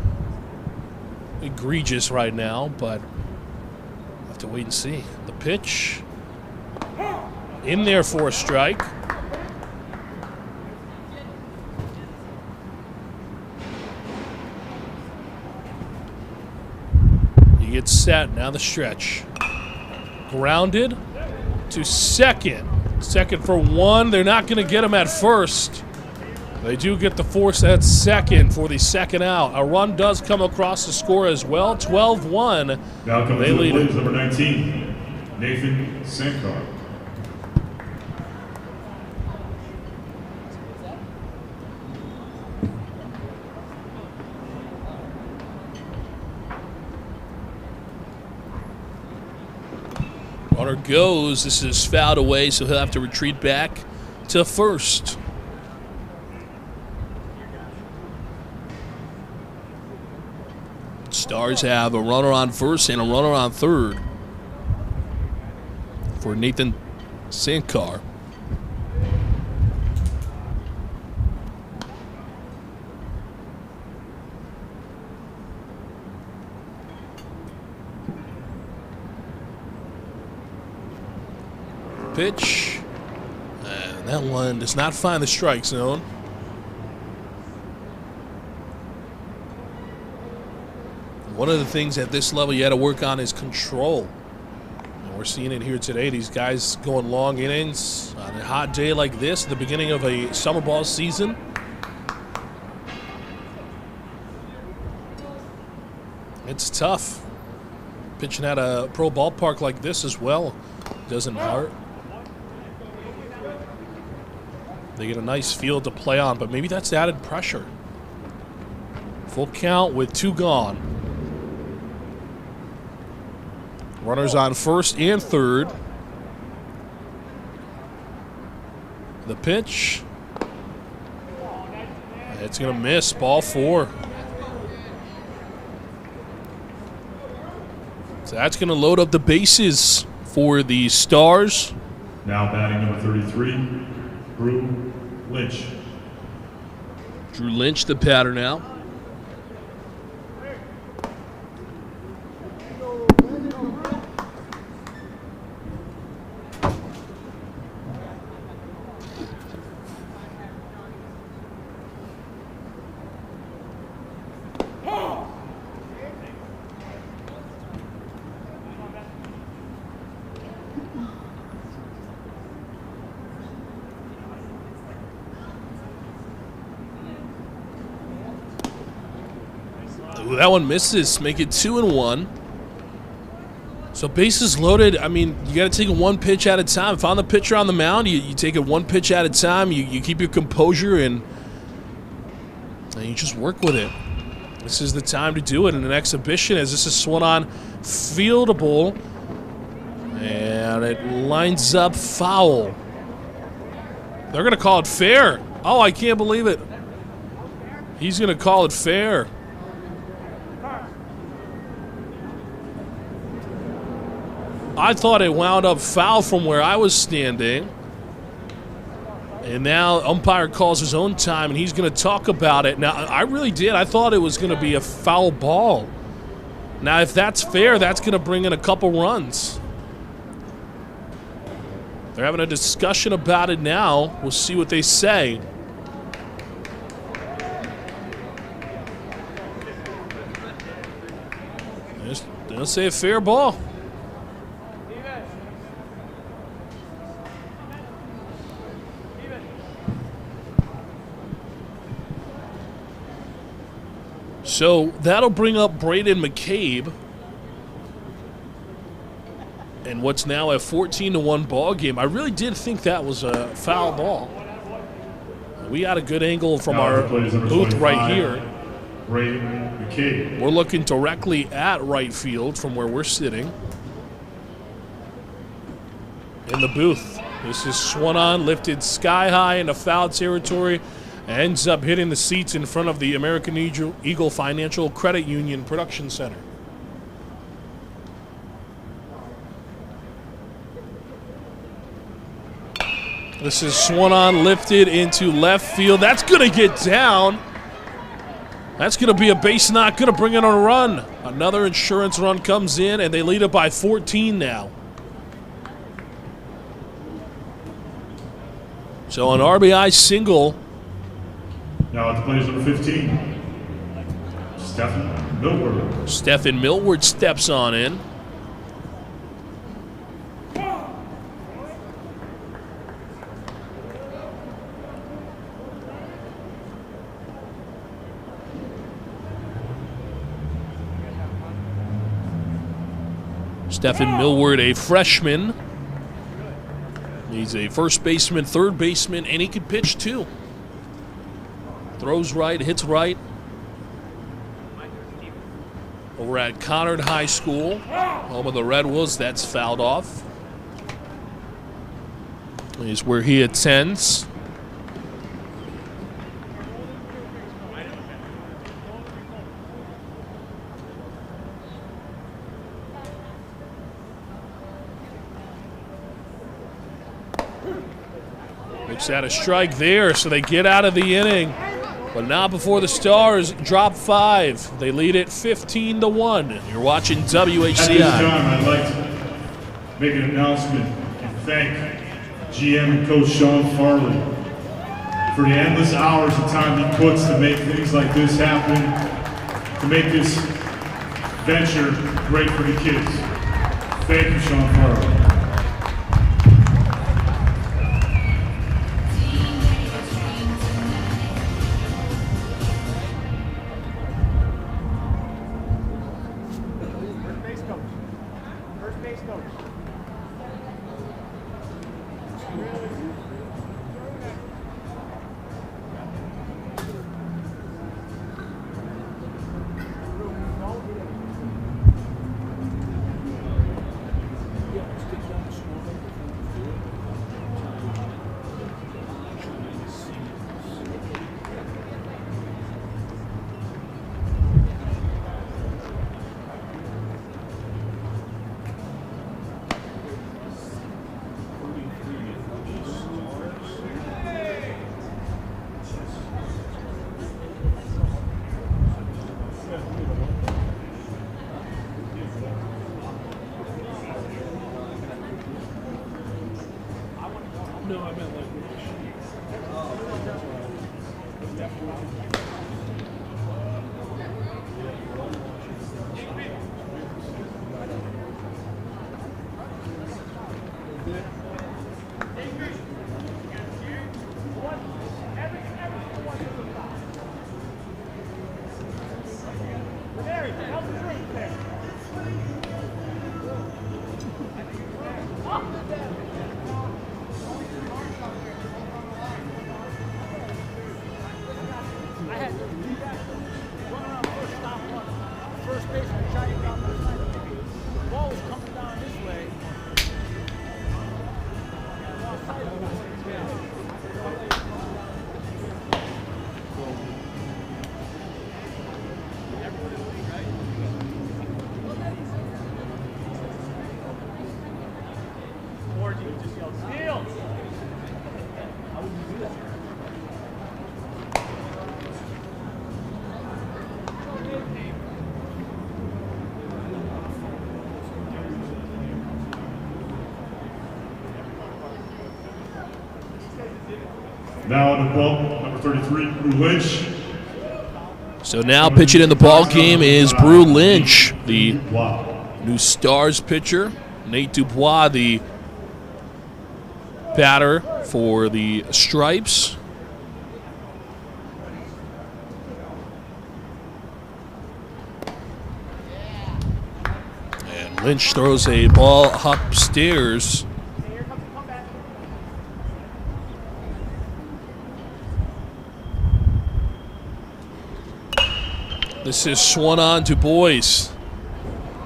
egregious right now, but we'll have to wait and see. The pitch in there for a strike. He gets set, now the stretch. Grounded to second. Second for one. They're not going to get him at first. They do get the force at second for the second out. A run does come across the score as well. 12-1. Now comes They to the lead plate it. is number 19, Nathan Sankar. Runner goes. This is fouled away, so he'll have to retreat back to first. Stars have a runner on first and a runner on third for Nathan Sankar. Pitch. And that one does not find the strike zone. One of the things at this level you had to work on is control. And We're seeing it here today. These guys going long innings on a hot day like this, the beginning of a summer ball season. It's tough. Pitching at a pro ballpark like this as well doesn't hurt. They get a nice field to play on, but maybe that's added pressure. Full count with 2 gone. Runners on first and third. The pitch. It's going to miss. Ball 4. So that's going to load up the bases for the Stars. Now batting number 33, Drew Lynch. Drew Lynch, the batter now. Ooh, that one misses. Make it 2-1. So bases loaded. I mean, you got to take it 1 pitch at a time. Found the pitcher on the mound. You take it 1 pitch at a time. You keep your composure and you just work with it. This is the time to do it in an exhibition, as this is swung on fieldable. And it lines up foul. They're going to call it fair. Oh, I can't believe it. He's going to call it fair. I thought it wound up foul from where I was standing. And now umpire calls his own time, and he's going to talk about it. Now, I really did. I thought it was going to be a foul ball. Now, if that's fair, that's going to bring in a couple runs. They're having a discussion about it now. We'll see what they say. They'll say a fair ball. So that'll bring up Braden McCabe. And what's now a 14-1 ball game. I really did think that was a foul ball. We got a good angle from our booth right here. Braden McCabe. We're looking directly at right field from where we're sitting. In the booth. This is swung on, lifted sky high into foul territory. Ends up hitting the seats in front of the American Eagle Financial Credit Union Production Center. This is swung on, lifted into left field. That's going to get down. That's going to be a base knock, going to bring in a run. Another insurance run comes in, and they lead it by 14 now. So an RBI single. Now at the plate is number 15, Stephen Millward. Stephen Millward steps on in. Stephen Millward, a freshman. He's a first baseman, third baseman, and he can pitch too. Throws right, hits right. Over at Conard High School, home of the Red Wolves, that's fouled off. Is where he attends. Looks at a strike there, so they get out of the inning. But not before the Stars drop 5. They lead it 15-1. You're watching WHCI. At this time, I'd like to make an announcement and thank GM and Coach Sean Farley for the endless hours of time he puts to make things like this happen, to make this venture great for the kids. Thank you, Sean Farley. had run around first stop one. First baseman tried to get out the side. The ball was coming down this way. Lost sight of it. Now on the ball, number 33, Brew Lynch. So now pitching in the ball game is Brew Lynch, the Wow. new Stars pitcher. Nate Dubois, the batter for the Stripes. And Lynch throws a ball upstairs. This is swung on to Boys.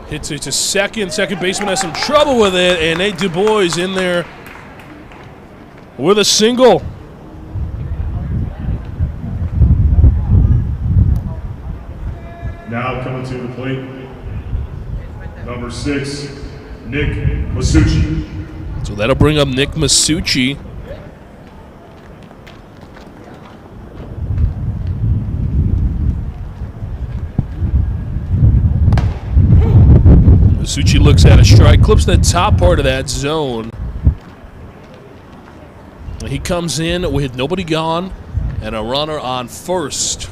Hits it to second. Second baseman has some trouble with it, and Nate Dubois in there with a single. Now coming to the plate, number 6, Nick Masucci. So that'll bring up Nick Masucci. Masucci looks at a strike, clips the top part of that zone. He comes in with nobody gone and a runner on first.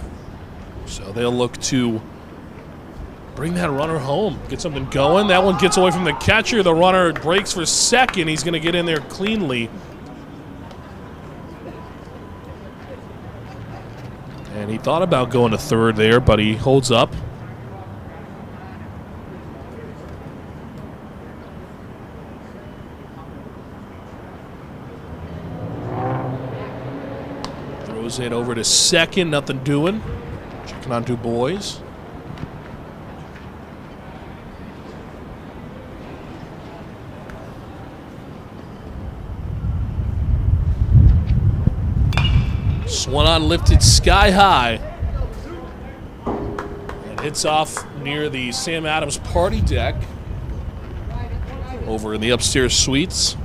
So they'll look to bring that runner home, get something going. That one gets away from the catcher. The runner breaks for second. He's going to get in there cleanly. And he thought about going to third there, but he holds up. Throws it over to second, nothing doing. Checking on Dubois. Swung on, lifted sky high. And hits off near the Sam Adams party deck over in the upstairs suites.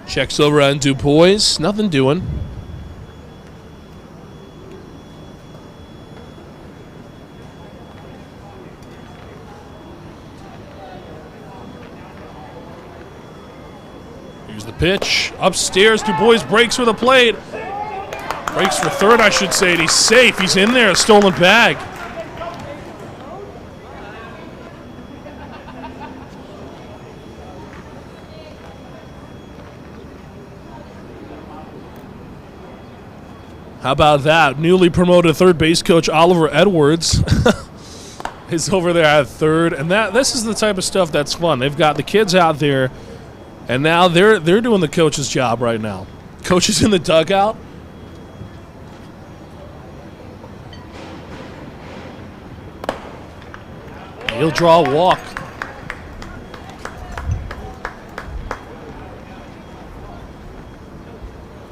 Checks over on Dubois, nothing doing. Here's the pitch. Upstairs, Dubois breaks for the plate. Breaks for third, I should say, and he's safe. He's in there, a stolen bag. How about that? Newly promoted third base coach Oliver Edwards is over there at third, and this is the type of stuff that's fun. They've got the kids out there, and now they're doing the coach's job right now. Coach is in the dugout. He'll draw a walk.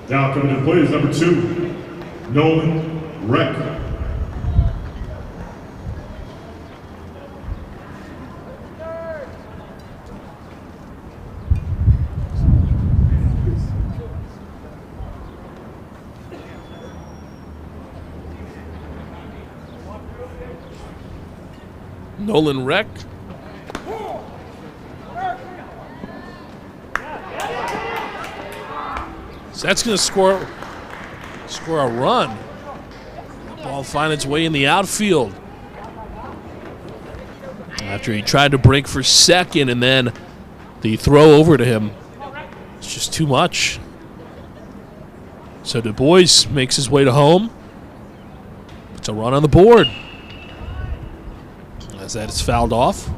Now coming to the plate is number 2, Nolan Reck. Nolan Reck. So that's going to score a run. The ball find its way in the outfield. After he tried to break for second, and then the throw over to him, it's just too much. So Dubois makes his way to home. It's a run on the board. As that is fouled off.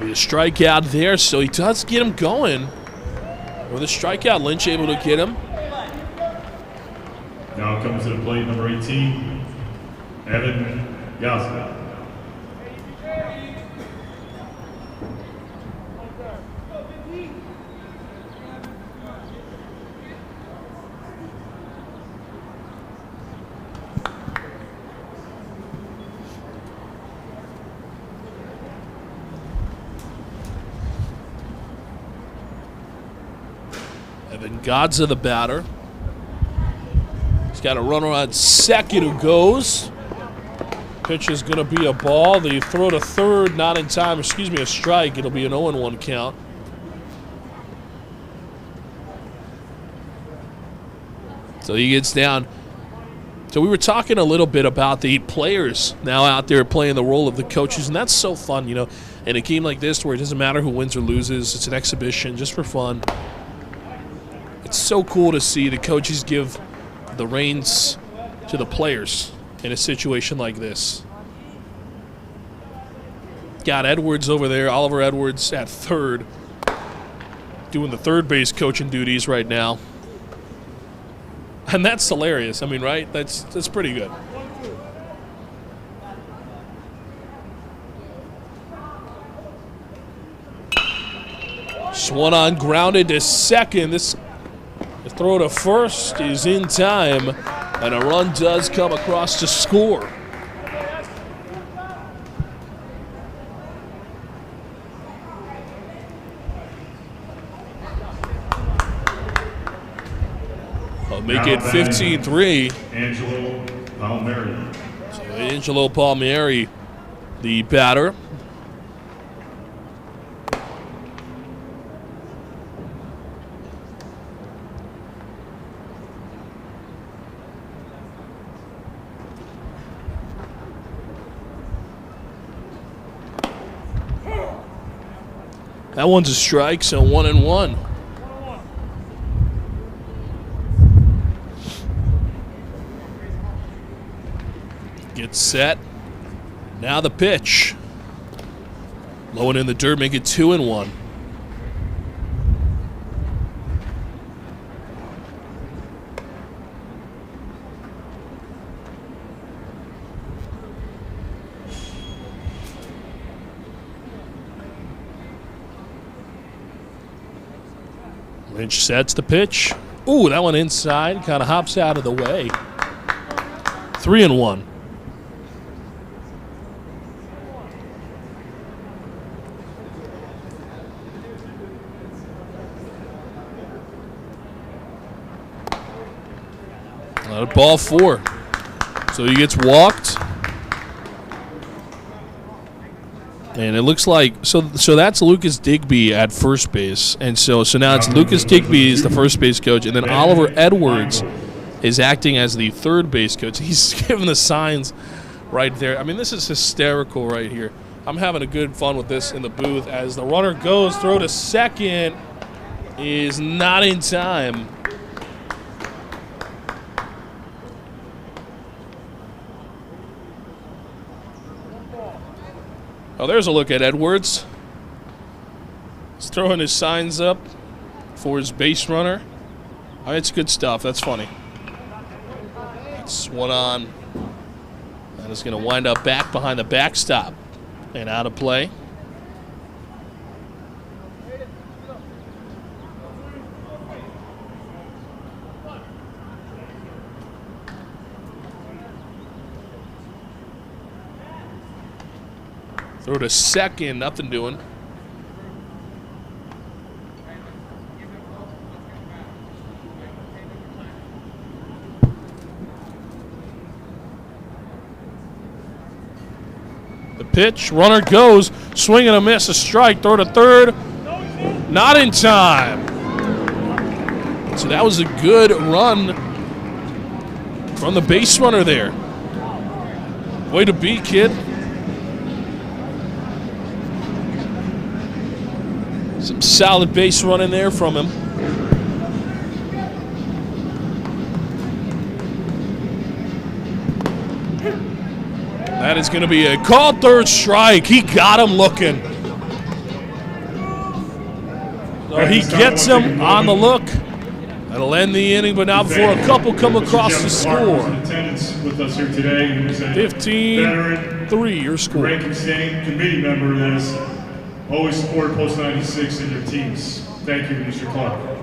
Be a strikeout there, so he does get him going. With a strikeout, Lynch able to get him. Now comes to the plate, number 18, Evan Gosling. Evan Godza, the batter. He's got a runner on second who goes. Pitch is going to be a ball. The throw to third, not in time. Excuse me, a strike. It'll be an 0-1 count. So he gets down. So we were talking a little bit about the players now out there playing the role of the coaches, and that's so fun, you know, in a game like this where it doesn't matter who wins or loses. It's an exhibition just for fun. It's so cool to see the coaches give the reins to the players in a situation like this. Got Edwards over there, Oliver Edwards at third, doing the third base coaching duties right now. And that's hilarious. I mean, right? That's pretty good. Swung on, grounded to second. This throw to first is in time, and a run does come across to score. I'll make it 15-3. Angelo Palmieri. So Angelo Palmieri, the batter. That one's a strike, so 1-1. Gets set. Now the pitch. Low and in the dirt, make it 2-1. Lynch sets the pitch. Ooh, that one inside. Kind of hops out of the way. 3-1. Ball 4. So he gets walked. And it looks like so that's Lucas Digby at first base. And so now it's Lucas Digby is the first base coach, and then Oliver Edwards is acting as the third base coach. He's giving the signs right there. I mean, this is hysterical right here. I'm having a good fun with this in the booth as the runner goes, throw to second is not in time. Oh, there's a look at Edwards. He's throwing his signs up for his base runner. Oh, it's good stuff. That's funny. It's one on. And it's going to wind up back behind the backstop and out of play. Throw to second, nothing doing. The pitch, runner goes, swing and a miss, a strike, throw to third, not in time. So that was a good run from the base runner there. Way to be, kid. Some solid base running there from him. That is going to be a called third strike. He got him looking. So he gets him on the look. That'll end the inning, but now before a couple come across to score. Attendance with us here today. 15-3 your score. Ranking standing committee member that has always supported Post 96 and their teams. Thank you, Mr. Clark.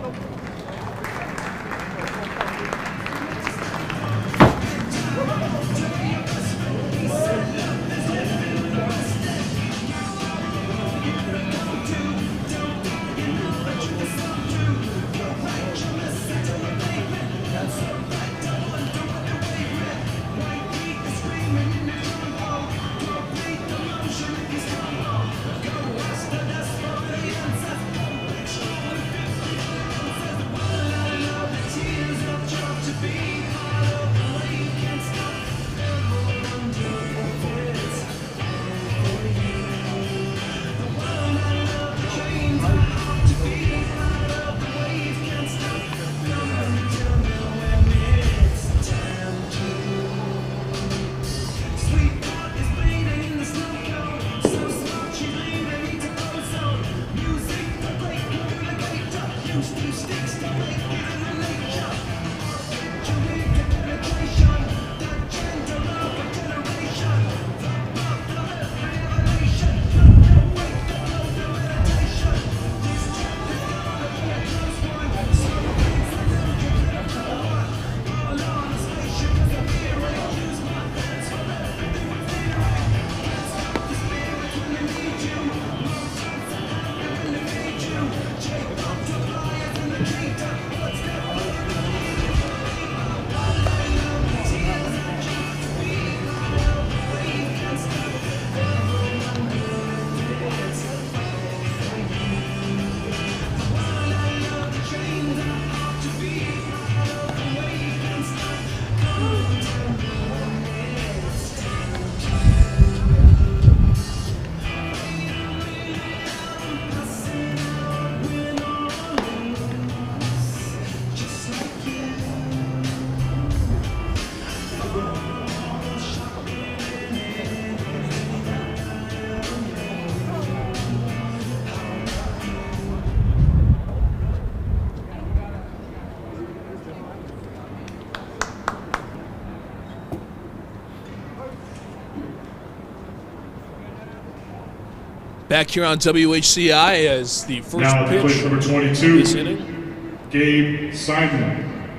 Back here on WHCI as the first Now at pitch place number 22, this inning. Gabe Simon.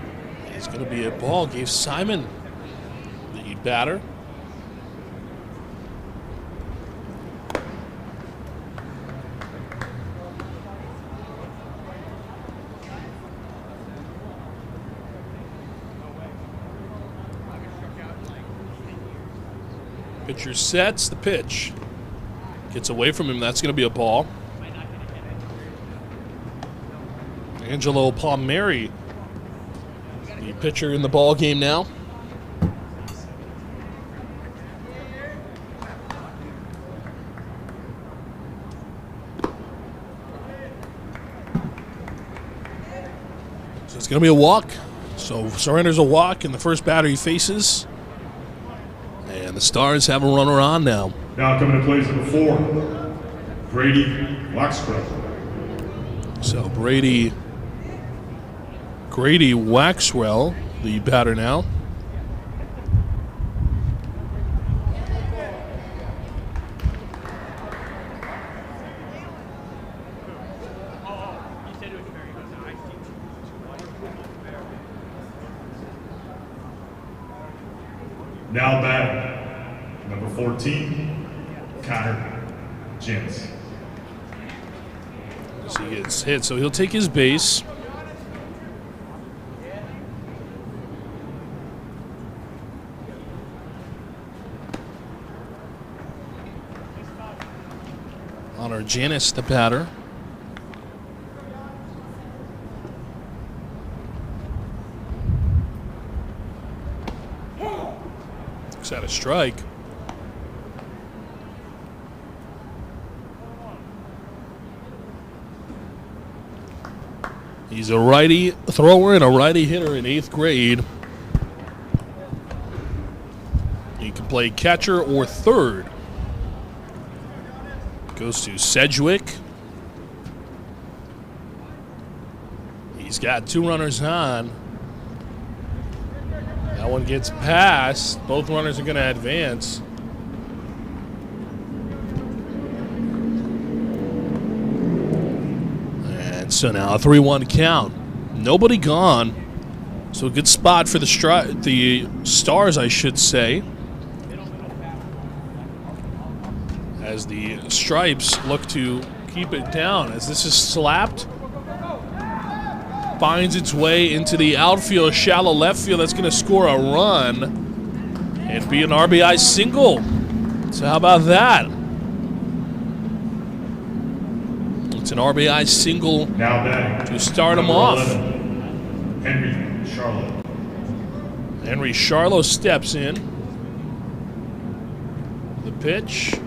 It's going to be a ball. Gabe Simon, the batter. Pitcher sets the pitch. Gets away from him. That's going to be a ball. Angelo Palmieri, the pitcher in the ball game now. So it's going to be a walk. So surrenders a walk in the first batter he faces. And the Stars have a runner on now. Now coming to place number 4, Brady Waxcroft. So Grady Waxwell, the batter now. Now batting, number 14, Connor Jens. So he gets hit, so he'll take his base. Honor Janis, the batter. Looks at a strike. He's a righty thrower and a righty hitter in 8th grade. He can play catcher or third. Goes to Sedgwick. He's got 2 runners on. That one gets past. Both runners are going to advance. And so now a 3-1 count. Nobody gone. So a good spot for the Stars, I should say. As the Stripes look to keep it down. As this is slapped. Finds its way into the outfield, shallow left field. That's going to score a run and be an RBI single. So how about that? It's an RBI single Now batting to start him number off. 11, Henry Charlotte. Henry Charlo steps in. The pitch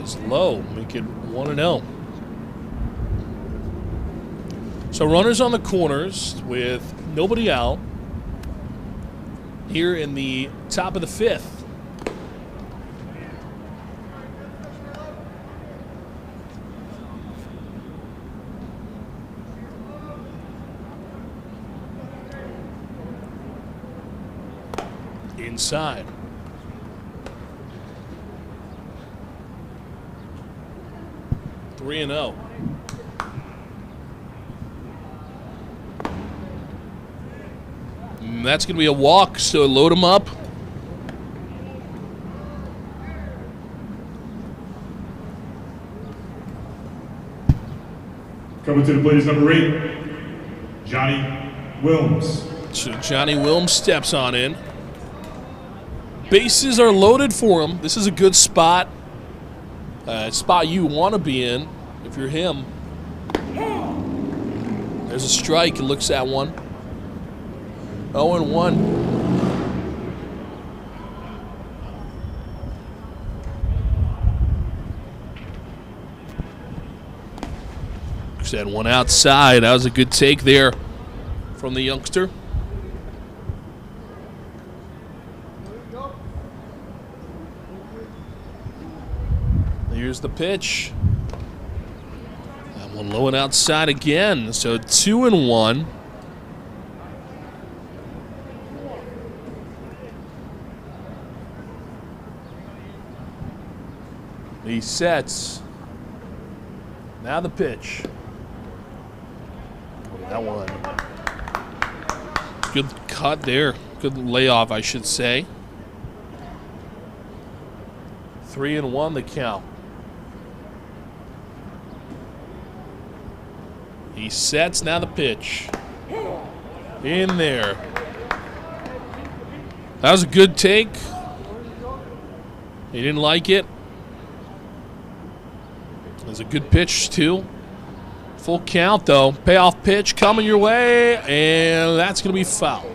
is low. Make it 1-0. So runners on the corners with nobody out here in the top of the 5th. Inside. Three and 0. That's going to be a walk, so load him up. Coming to the plate is number 8, Johnny Wilms. So Johnny Wilms steps on in. Bases are loaded for him. This is a good spot. Spot you want to be in if you're him. There's a strike. He looks at one. 0-1. Said one outside. That was a good take there from the youngster. Here's the pitch. That one low and outside again. So 2-1. He sets. Now the pitch. That one. Good cut there. Good layoff, I should say. 3-1 the count. He sets. Now the pitch. In there. That was a good take. He didn't like it. It was a good pitch, too. Full count, though. Payoff pitch coming your way, and that's going to be foul.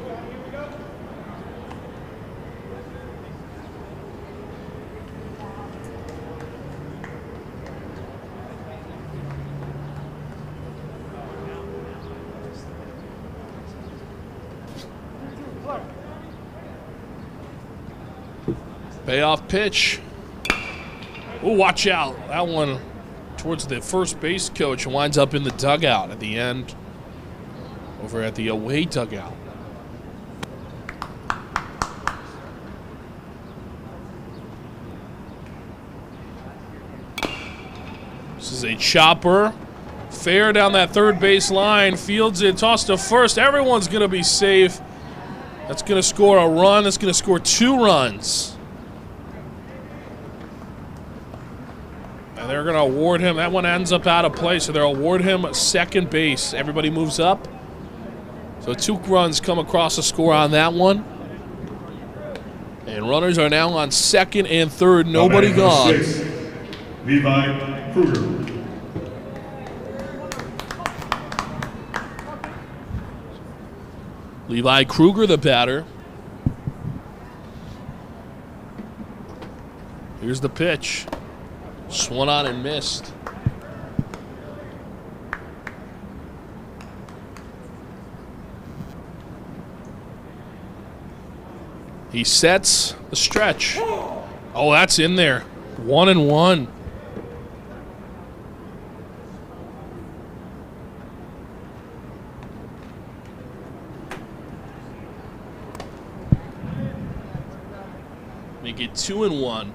Payoff pitch. Oh, watch out. That one towards the first base coach and winds up in the dugout at the end, over at the away dugout. This is a chopper. Fair down that third base line. Fields it, tossed to first. Everyone's going to be safe. That's going to score a run. That's going to score 2 runs. And they're going to award him. That one ends up out of play, so they'll award him second base. Everybody moves up. So 2 runs come across the score on that one. And runners are now on second and third. Nobody gone. 6, Levi Kruger. Levi Kruger, the batter. Here's the pitch. Swung on and missed. He sets the stretch. Oh, that's in there. 1-1. it 2-1.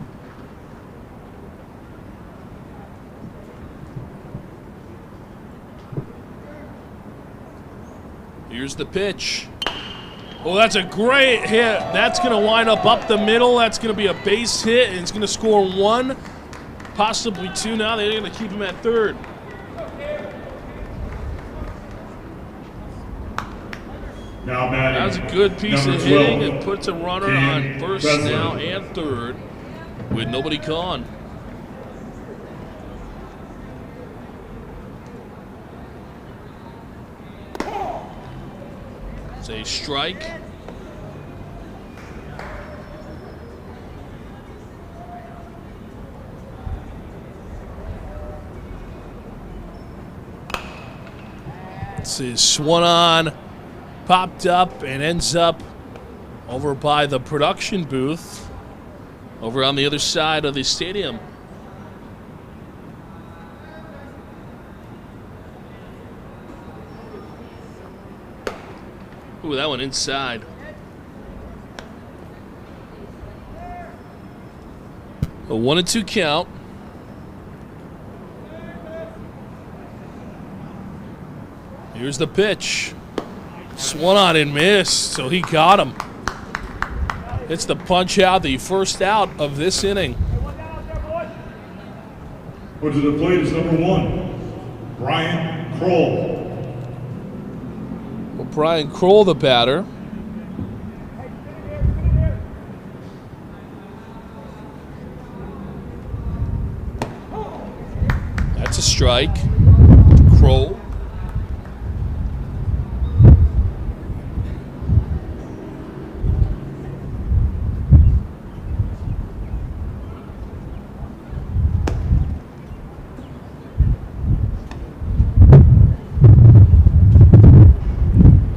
Here's the pitch. Oh, that's a great hit. That's going to line up the middle. That's going to be a base hit, and it's going to score 1, possibly 2 now. They're going to keep him at third. Now batting. That was a good piece number of hitting. 12, It puts a runner Dan on first Breslin. now and third with nobody gone. It's a strike. This is swung on, popped up, and ends up over by the production booth over on the other side of the stadium. Ooh, that one inside. A 1-2 count. Here's the pitch. Swung on and missed, so he got him. It's the punch out, the first out of this inning. Or to the plate is number 1, Brian Kroll. Well, Brian Kroll, the batter. That's a strike. Kroll.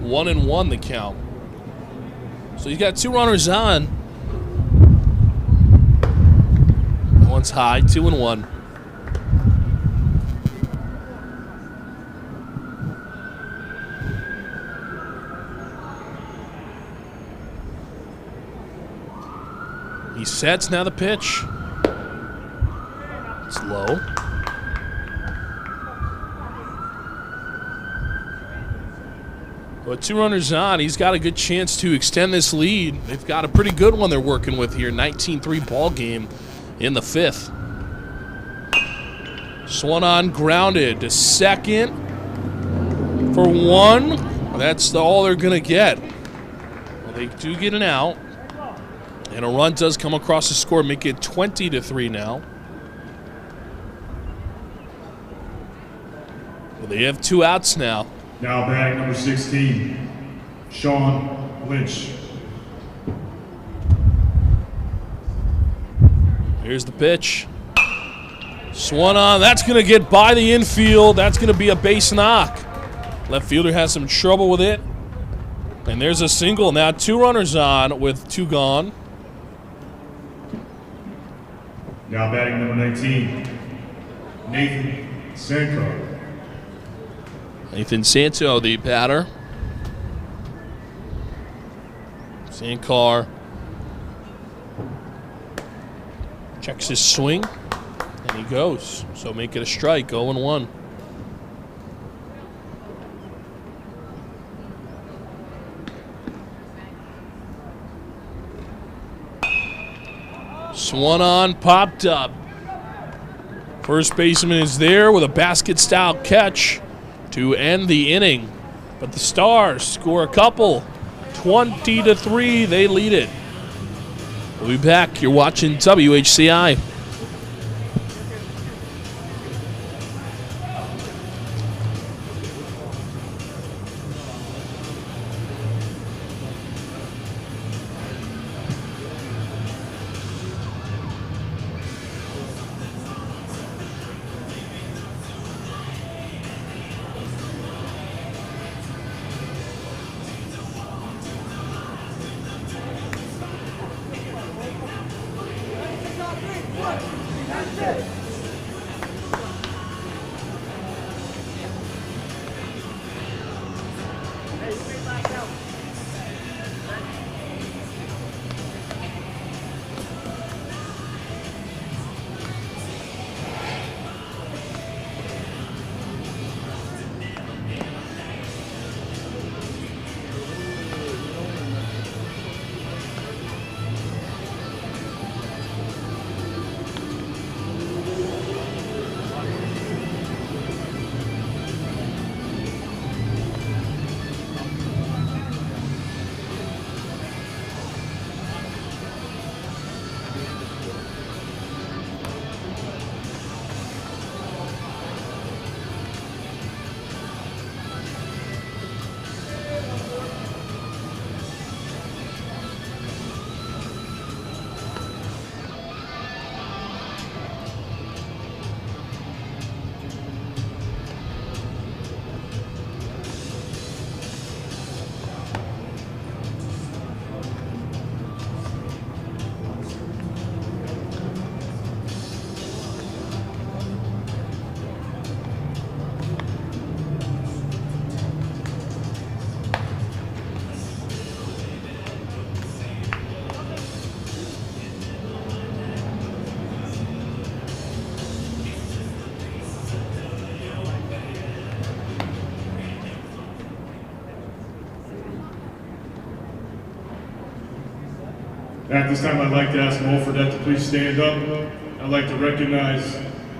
One and one the count. So he's got 2 runners on. One's high, 2-1. He sets, now the pitch. It's low. But 2 runners on, he's got a good chance to extend this lead. They've got a pretty good one they're working with here. 19-3 ball game in the 5th. Swung on, grounded to second for 1. That's all they're going to get. Well, they do get an out. And a run does come across the score, make it 20-3 now. Well, they have 2 outs now. Now batting number 16, Sean Lynch. Here's the pitch. Swung on. That's going to get by the infield. That's going to be a base knock. Left fielder has some trouble with it. And there's a single. Now 2 runners on with 2 gone. Now batting number 19, Nathan Sankar. Nathan Santo, the batter. Sankar checks his swing, and he goes. So make it a strike, 0-1. Swung on, popped up. First baseman is there with a basket-style catch to end the inning. But the Stars score a couple. 20-3, they lead it. We'll be back. You're watching WHCI. At this time, I'd like to ask Mo Fredette to please stand up. I'd like to recognize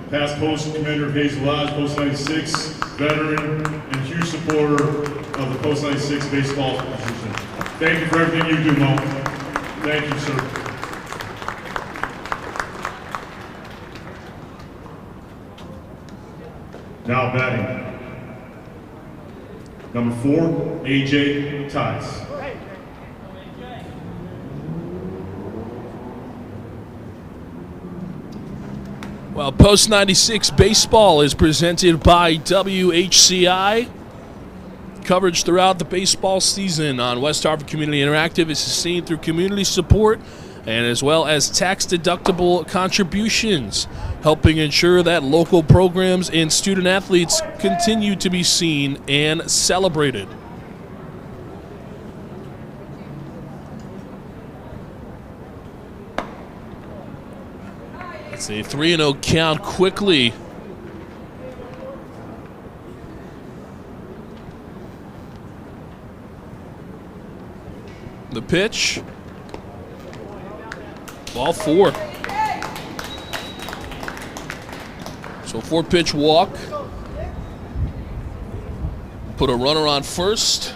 past Post Commander of Hazel Lodge, Post 96, veteran, and huge supporter of the Post 96 baseball position. Thank you for everything you do, Mo. Thank you, sir. Now batting. Number 4, AJ Tice. Well, Post 96 Baseball is presented by WHCI. Coverage throughout the baseball season on West Hartford Community Interactive is sustained through community support and as well as tax-deductible contributions, helping ensure that local programs and student athletes continue to be seen and celebrated. It's a 3-0 count quickly. The pitch. Ball 4. So 4-pitch walk. Put a runner on first.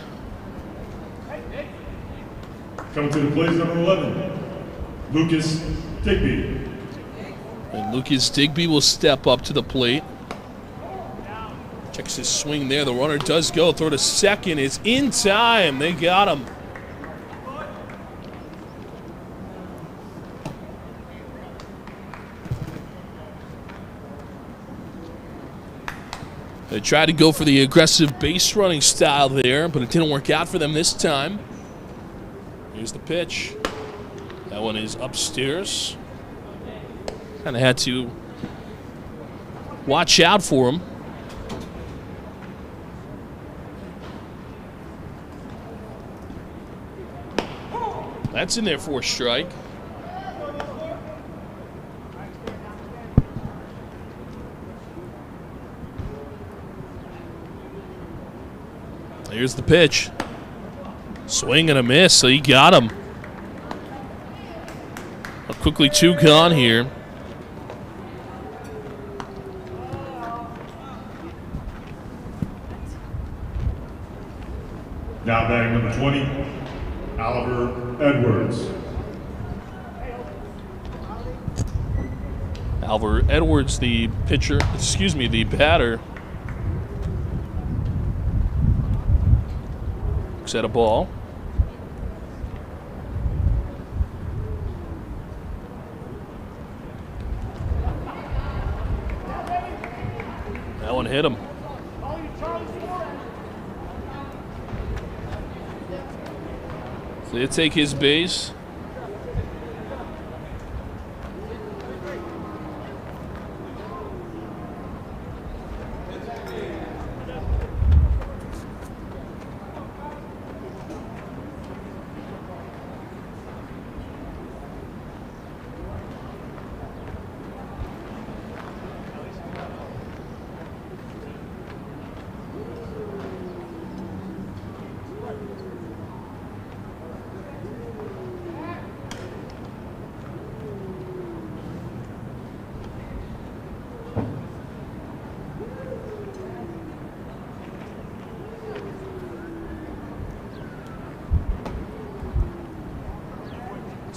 Coming to the plate is number 11, Lucas Digby. And Lucas Digby will step up to the plate. Checks his swing there. The runner does go. Throw to second. It's in time. They got him. They tried to go for the aggressive base running style there, but it didn't work out for them this time. Here's the pitch. That one is upstairs. Kind of had to watch out for him. That's in there for a strike. Here's the pitch. Swing and a miss, so he got him. Quickly 2 gone here. Now batting number 20, Oliver Edwards. Oliver Edwards, the pitcher, the batter. Looks at a ball. That one hit him. So they take his base.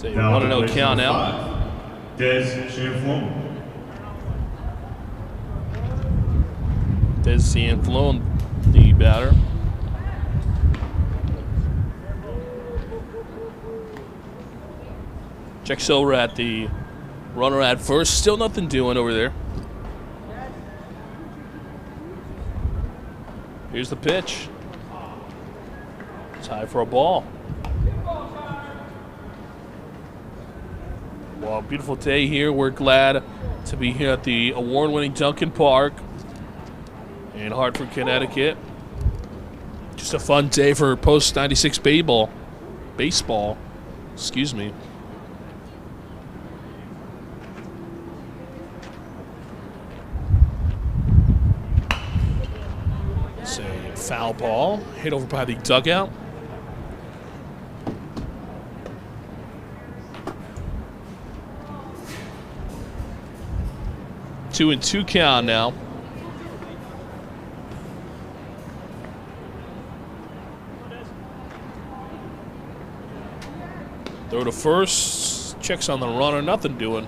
It's a 1-0 count now. Des Cianflone. Des Cianflone, the batter. Checks over at the runner at first. Still nothing doing over there. Here's the pitch. It's high for a ball. Well, beautiful day here. We're glad to be here at the award-winning Duncan Park in Hartford, Connecticut. Just a fun day for Post 96 baseball. Excuse me. It's a foul ball hit over by the dugout. 2-2 count now. Throw to first. Checks on the runner. Nothing doing.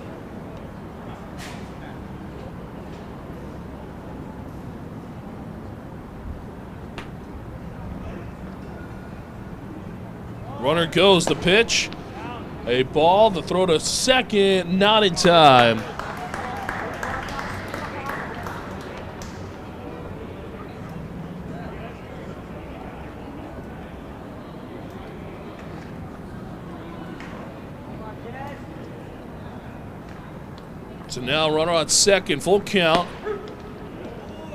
Runner goes. The pitch. A ball. The throw to second. Not in time. So now runner on second, full count.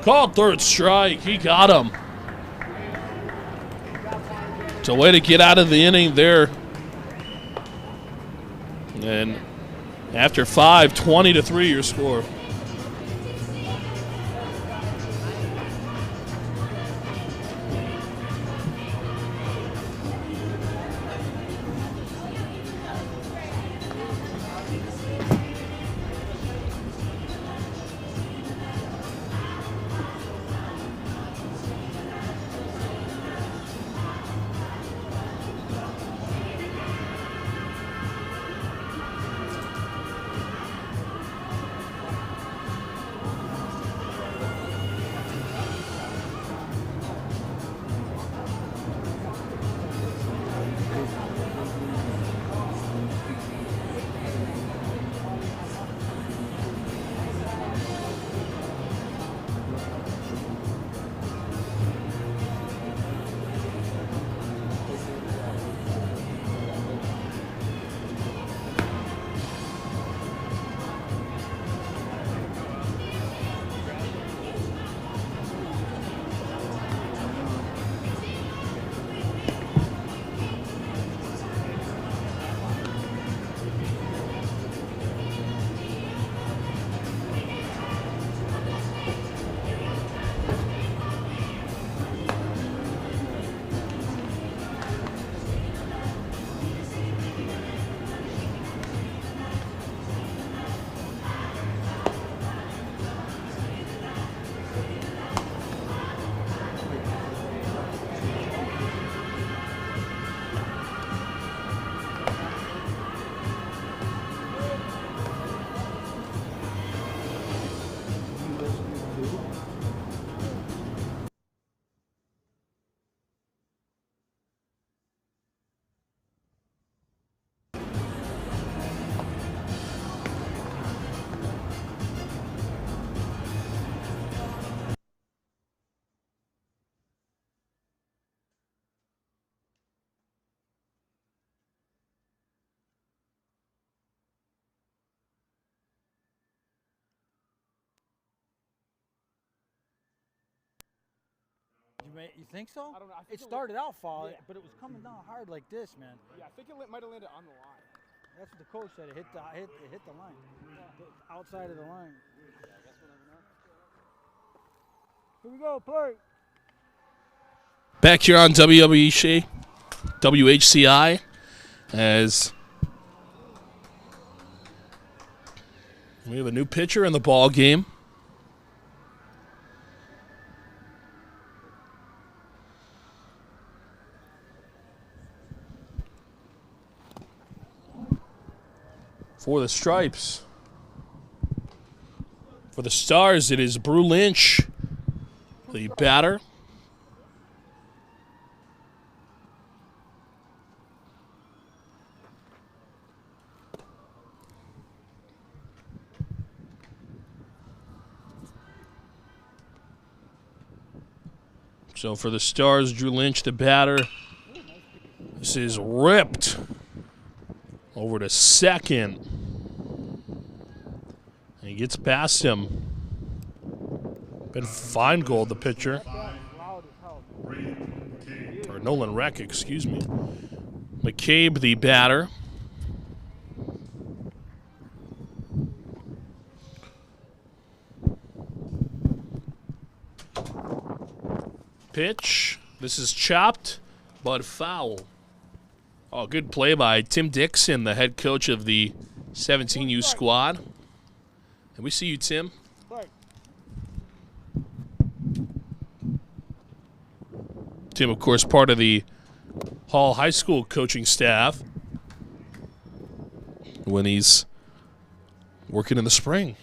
Called third strike. He got him. It's a way to get out of the inning there. And after 5, 20-3 your score. You think so? I don't know. I think It started out foul, yeah. but it was coming down hard like this, man. Yeah, I think it might have landed on the line. That's what the coach said. It hit the line, the outside of the line. Yeah, I guess we'll never know. Here we go, play. Back here on WHCI as we have a new pitcher in the ball game. For the Stripes. For the Stars, it is Brew Lynch, the batter. So for the Stars, Drew Lynch, the batter. This is ripped over to second. And he gets past him. Ben Feingold, the pitcher. Or Nolan Reck, excuse me. McCabe, the batter. Pitch. This is chopped, but foul. Oh, good play by Tim Dixon, the head coach of the 17U squad. And we see you, Tim. Strike. Tim, of course, part of the Hall High School coaching staff when he's working in the spring.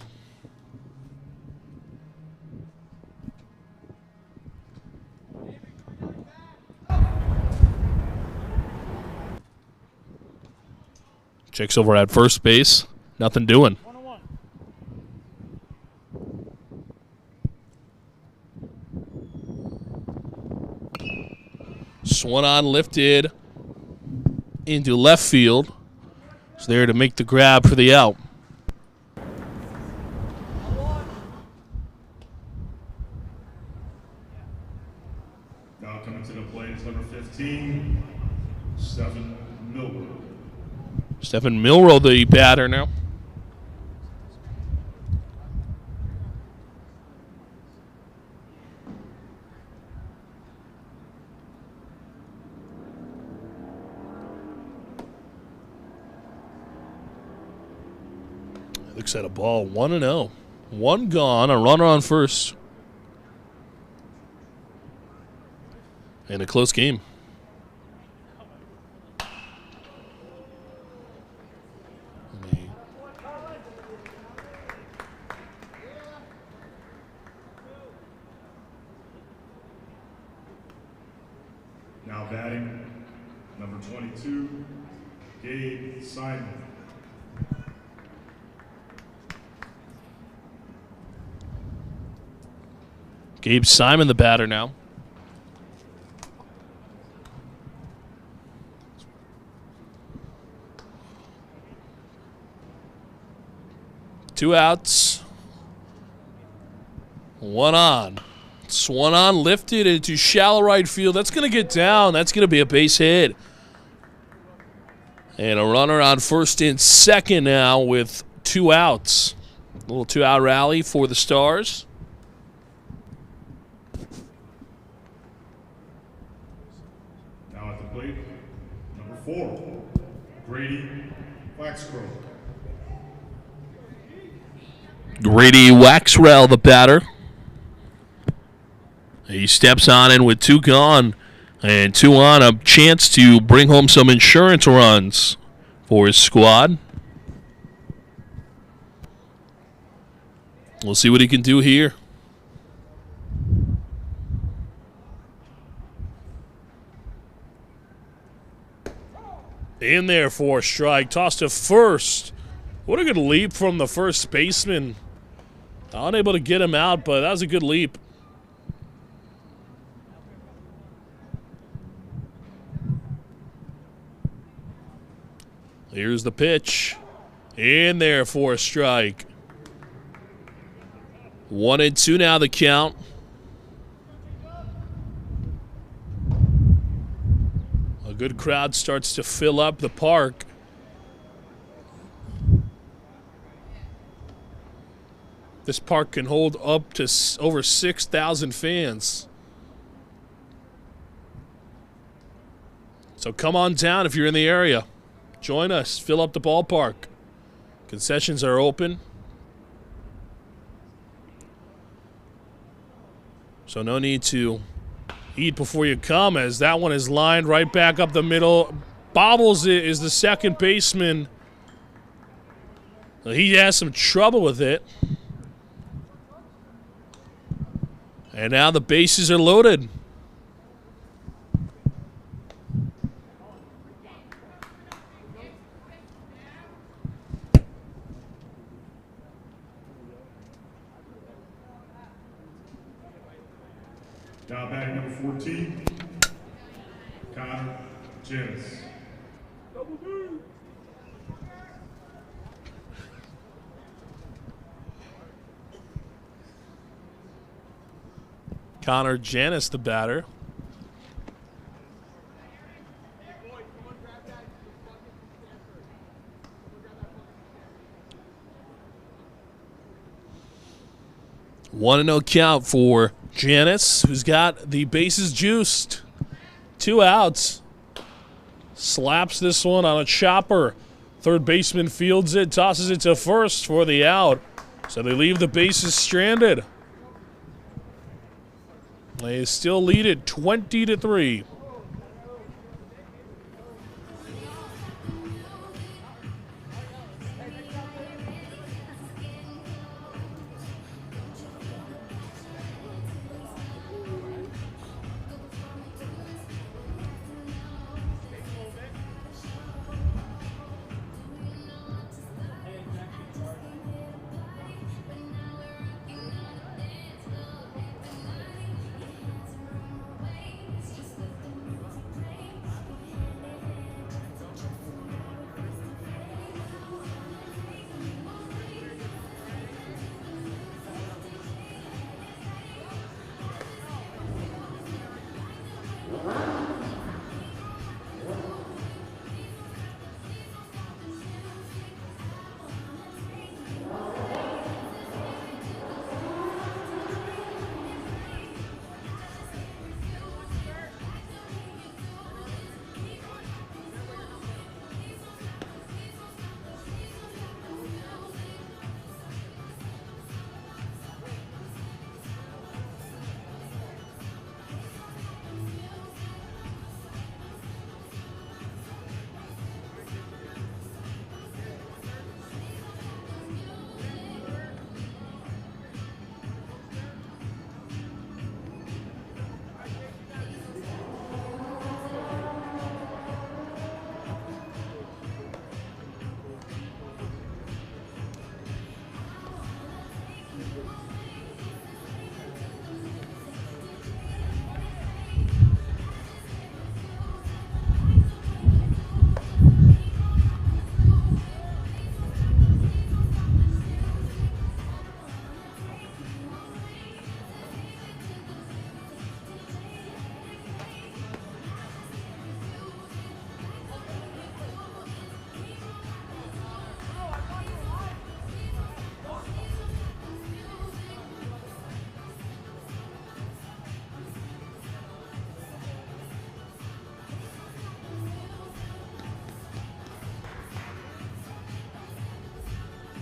Checks over at first base. Nothing doing. 1-1. Swung on, lifted into left field. It's there to make the grab for the out. Now coming to the plate is number 15, Stephen Milburn. Stephen Milrow, the batter now. Looks at a ball, 1-0. One gone, a runner on first. And a close game. Now batting, number 22, Gabe Simon. Gabe Simon, the batter now. Two outs. One on. Swung on, lifted into shallow right field. That's going to get down. That's going to be a base hit. And a runner on first and second now with 2 outs. A little 2-out rally for the Stars. Now at the plate, number 4, Grady Waxcrow. Grady Waxrell, the batter. He steps on in with 2 gone and 2 on, a chance to bring home some insurance runs for his squad. We'll see what he can do here. In there for a strike, tossed to first. What a good leap from the first baseman. Unable to get him out, but that was a good leap. Here's the pitch. In there for a strike. 1-2 now the count. A good crowd starts to fill up the park. This park can hold up to over 6,000 fans. So come on down if you're in the area. Join us. Fill up the ballpark. Concessions are open. So no need to eat before you come, as that one is lined right back up the middle. Bobbles is the second baseman. He has some trouble with it. And now the bases are loaded. Now batting number 14, Connor Janis. Connor Janis, the batter. One and no count for Janis, who's got the bases juiced. 2 outs. Slaps this one on a chopper. Third baseman fields it, tosses it to first for the out. So they leave the bases stranded. They still lead it 20-3.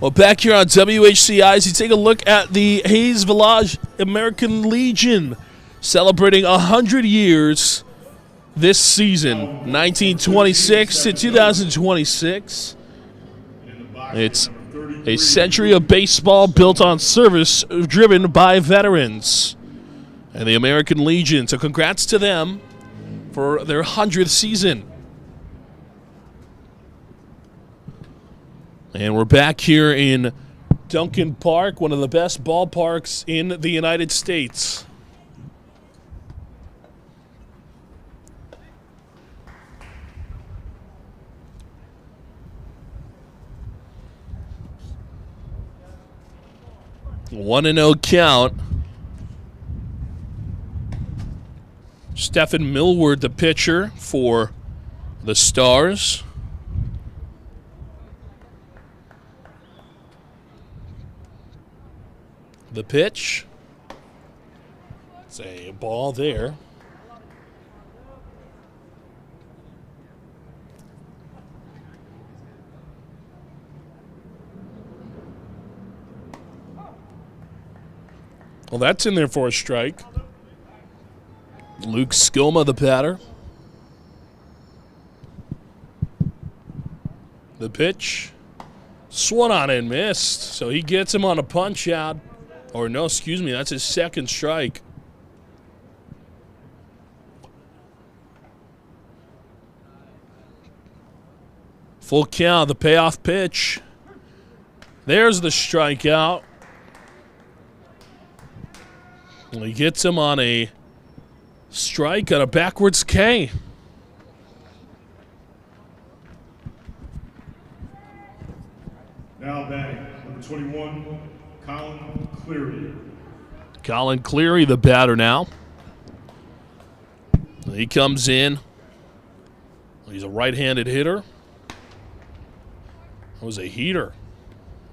Well, back here on WHCIs, you take a look at the Hayes Village American Legion celebrating 100 years this season, 1926 to 2026. It's a century of baseball built on service driven by veterans and the American Legion. So congrats to them for their 100th season. And we're back here in Duncan Park, one of the best ballparks in the United States. One and 0 count. Stephen Millward, the pitcher for the Stars. The pitch. It's a ball there. Well, that's in there for a strike. Luke Skilma, the batter. The pitch. Swung on and missed. So he gets him on a punch out. Or no, excuse me, that's his second strike. Full count, the payoff pitch. There's the strikeout. Well, he gets him on a strike on a backwards K. Now batting, number 21, Colin Cleary. Colin Cleary, the batter now. He comes in. He's a right-handed hitter. That was a heater.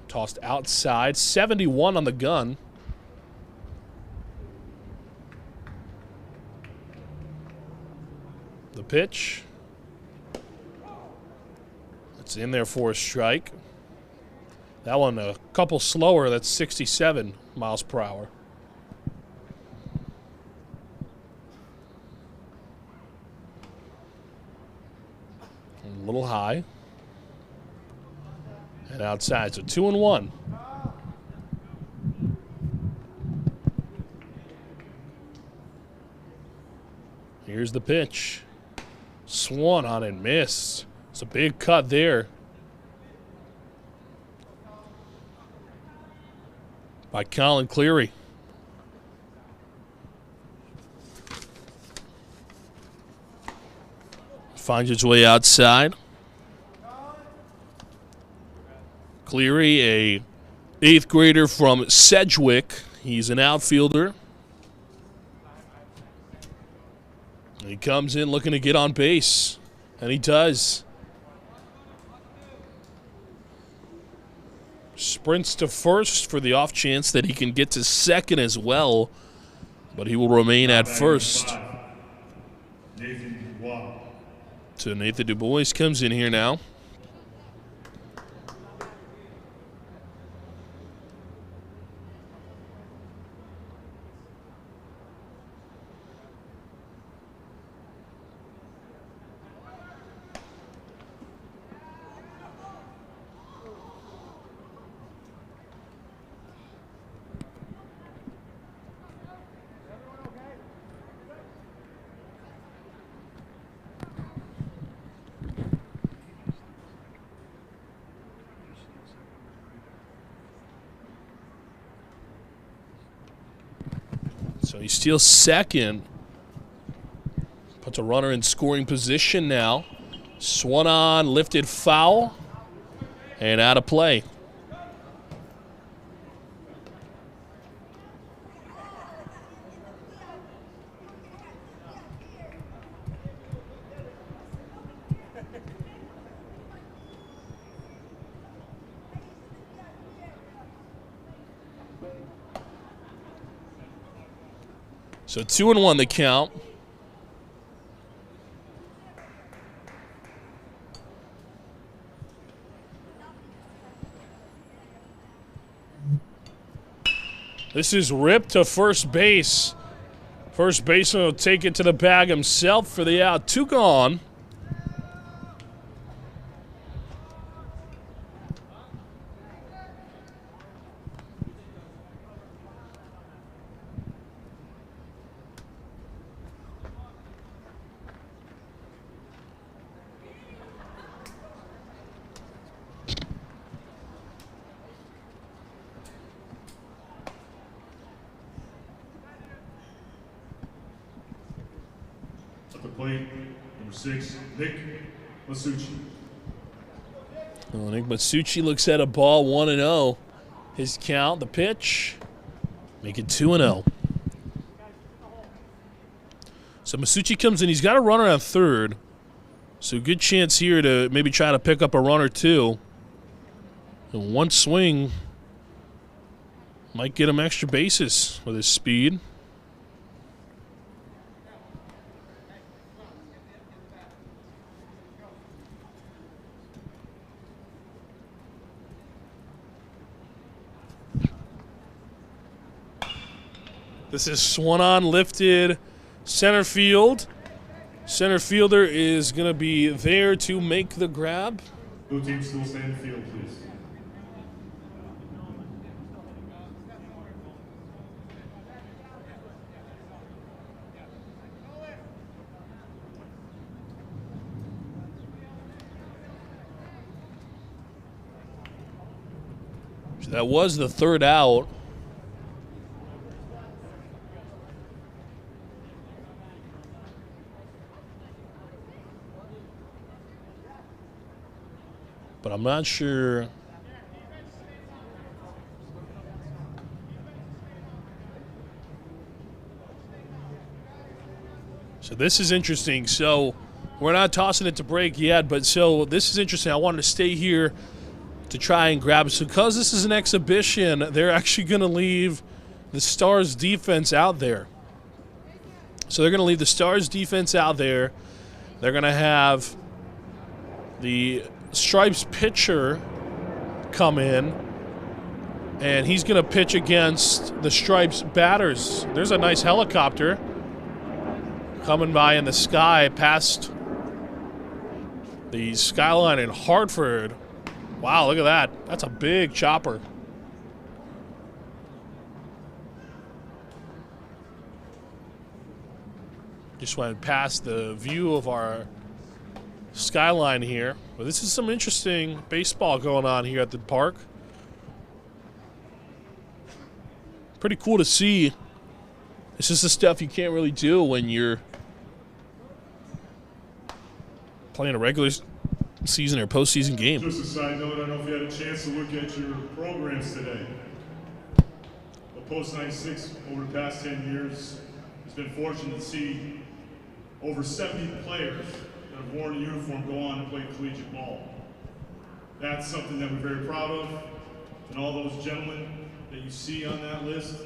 Tossed outside. 71 on the gun. The pitch. It's in there for a strike. That one a couple slower. That's 67 miles per hour. A little high. And outside. So 2-1. Here's the pitch. Swung on and missed. It's a big cut there by Colin Cleary. Finds its way outside. Cleary, a 8th grader from Sedgwick. He's an outfielder. He comes in looking to get on base, and he does. Sprints to first for the off chance that he can get to second as well, but he will remain at first. Nathan Dubois. So Nathan Dubois comes in here now. So he steals second. Puts a runner in scoring position now. Swung on, lifted foul, and out of play. So 2-1 the count. This is ripped to first base. First baseman will take it to the bag himself for the out. 2 gone. At the plate, number 6, Nick Masucci. Well, Nick Masucci looks at a ball 1-0. His count, the pitch, make it 2-0. So Masucci comes in. He's got a runner on third. So good chance here to maybe try to pick up a run or two. And one swing might get him extra bases with his speed. This is swung on, lifted, center field. Center fielder is going to be there to make the grab. Blue team still stay in the field, please. So that was the third out. But I'm not sure. So this is interesting. So we're not tossing it to break yet, but so this is interesting. I wanted to stay here to try and grab it. So because this is an exhibition, they're actually going to leave the Stars defense out there. So they're going to leave the Stars defense out there. They're going to have the Stripes pitcher come in, And he's going to pitch against the Stripes batters. There's a nice helicopter coming by in the sky past the skyline in Hartford. Wow, look at that. That's a big chopper. Just went past the view of our skyline here. Well, this is some interesting baseball going on here at the park. Pretty cool to see. This is the stuff you can't really do when you're playing a regular season or postseason game. Just a side note, I don't know if you had a chance to look at your programs today. But Post 96, over the past 10 years, has been fortunate to see over 70 players that have worn a uniform go on and play collegiate ball. That's something that we're very proud of, and all those gentlemen that you see on that list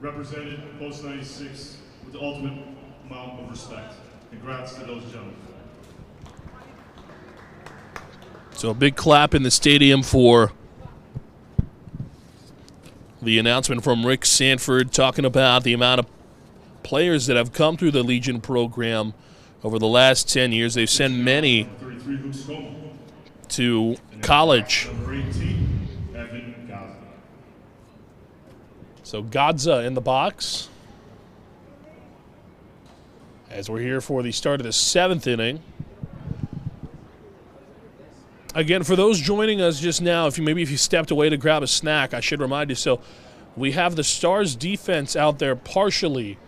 represented Post 96 with the ultimate amount of respect. Congrats to those gentlemen. So a big clap in the stadium for the announcement from Rick Sanford talking about the amount of players that have come through the Legion program over the last 10 years. They've sent many to college. Number 18, Evan Gaza. So Gaza in the box as we're here for the start of the 7th inning. Again, for those joining us just now, if you stepped away to grab a snack, I should remind you. So we have the Stars defense out there partially.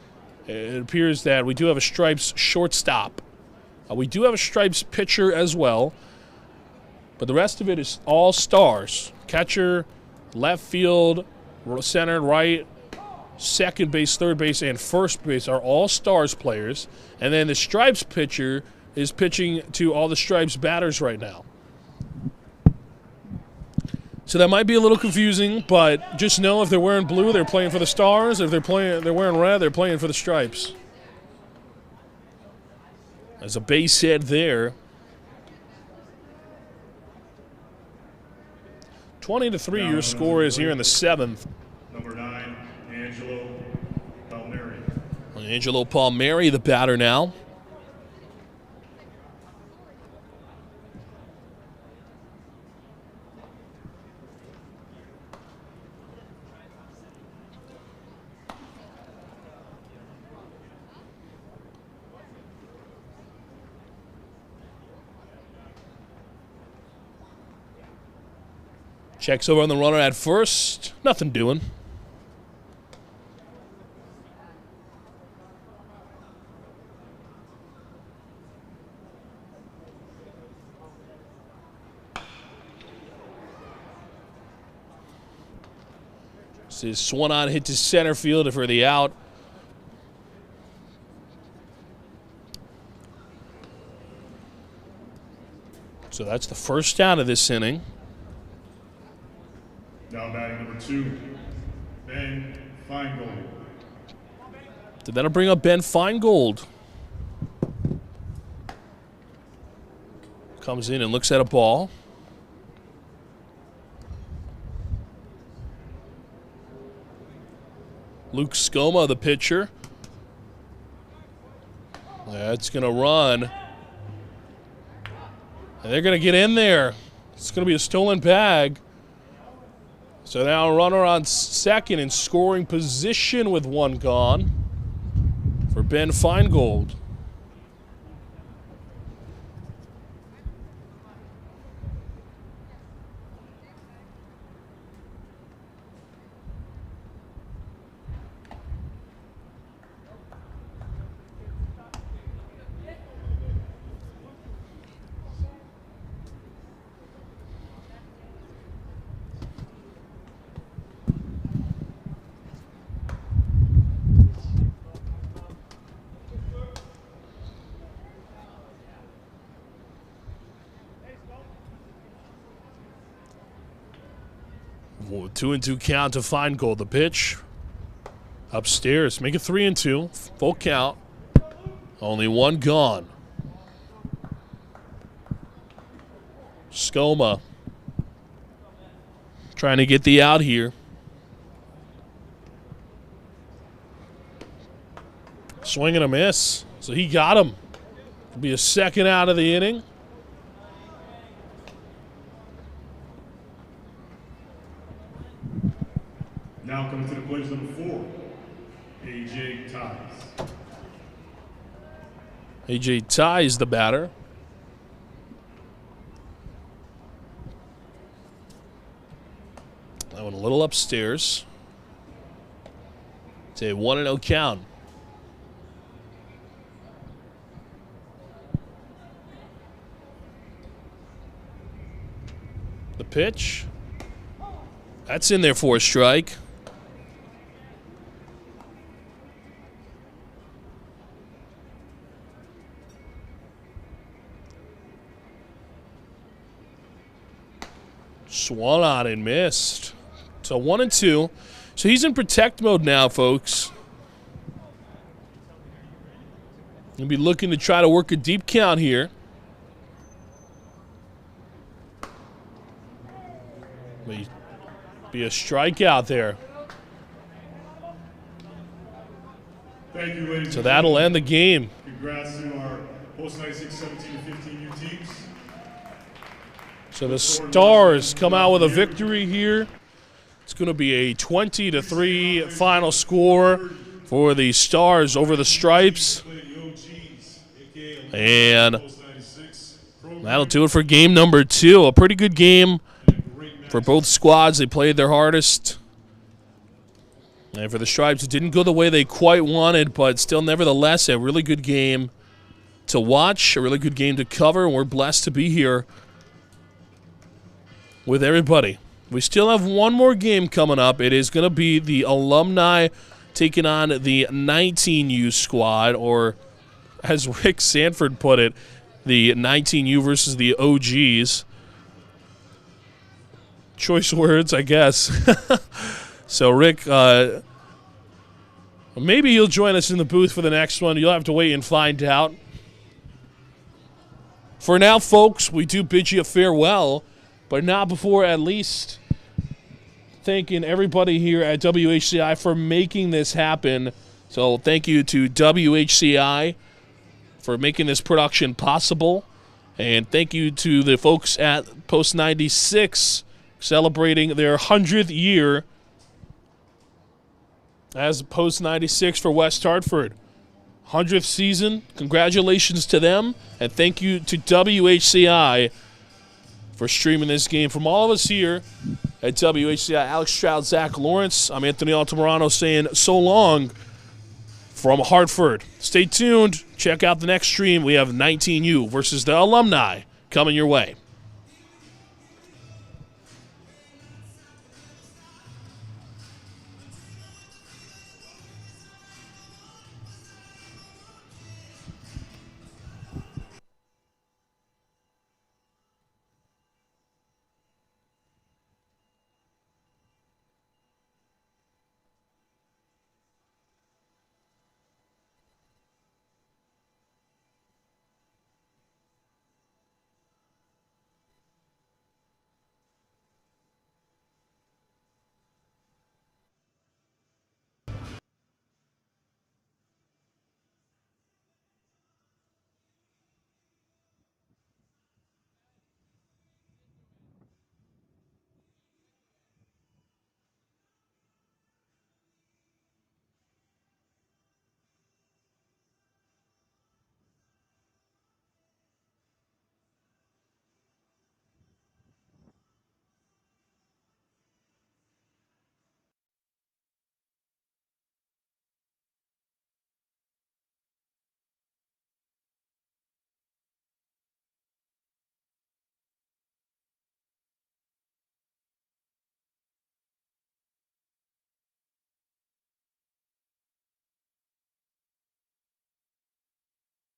It appears that we do have a Stripes shortstop. We do have a Stripes pitcher as well. But the rest of it is all Stars. Catcher, left field, center, right, second base, third base, and first base are all Stars players. And then the Stripes pitcher is pitching to all the Stripes batters right now. So that might be a little confusing, but just know if they're wearing blue, they're playing for the Stars. If they're wearing red, they're playing for the Stripes. There's a base hit there. 20-3 your score is here in the 7th. Number 9, Angelo Palmieri. Angelo Palmieri, the batter now. Checks over on the runner at first. Nothing doing. This is swung on, hit to center field for the out. So that's the first out of this inning. Now batting number 2, Ben Feingold. Did that bring up Ben Feingold? Comes in and looks at a ball. Luke Skoma, the pitcher. That's going to run. And they're going to get in there. It's going to be a stolen bag. So now a runner on second in scoring position with one gone for Ben Feingold. Well, 2-2 count to Feingold. The pitch upstairs. Make it 3-2. Full count. Only one gone. Skoma Trying to get the out here. Swing and a miss. So he got him. It'll be a second out of the inning. Now coming to the plate is number 4, A.J. Ties. A.J. Ties the batter. That one a little upstairs. It's a 1-0 count. The pitch. That's in there for a strike. Swung on and missed. So 1-2. So he's in protect mode now, folks. He'll be looking to try to work a deep count here. Be a strikeout there. Thank you, ladies. So that'll end the game. Congrats to our post 96, 17, and 15U teams. So the Stars come out with a victory here. It's going to be a 20-3 final score for the Stars over the Stripes. And that'll do it for game number 2. A pretty good game for both squads. They played their hardest. And for the Stripes, it didn't go the way they quite wanted, but still, nevertheless, a really good game to watch, a really good game to cover, and we're blessed to be here with everybody. We still have one more game coming up. It is going to be the Alumni taking on the 19U squad, or as Rick Sanford put it, the 19U versus the OGs. Choice words, I guess. So, Rick, maybe you'll join us in the booth for the next one. You'll have to wait and find out. For now, folks, we do bid you a farewell, but not before at least thanking everybody here at WHCI for making this happen. So thank you to WHCI for making this production possible. And thank you to the folks at Post 96 celebrating their 100th year as Post 96 for West Hartford. 100th season. Congratulations to them. And thank you to WHCI for streaming this game. From all of us here at WHCI, Alex Stroud, Zach Lawrence, I'm Anthony Altamirano saying so long from Hartford. Stay tuned. Check out the next stream. We have 19U versus the Alumni coming your way.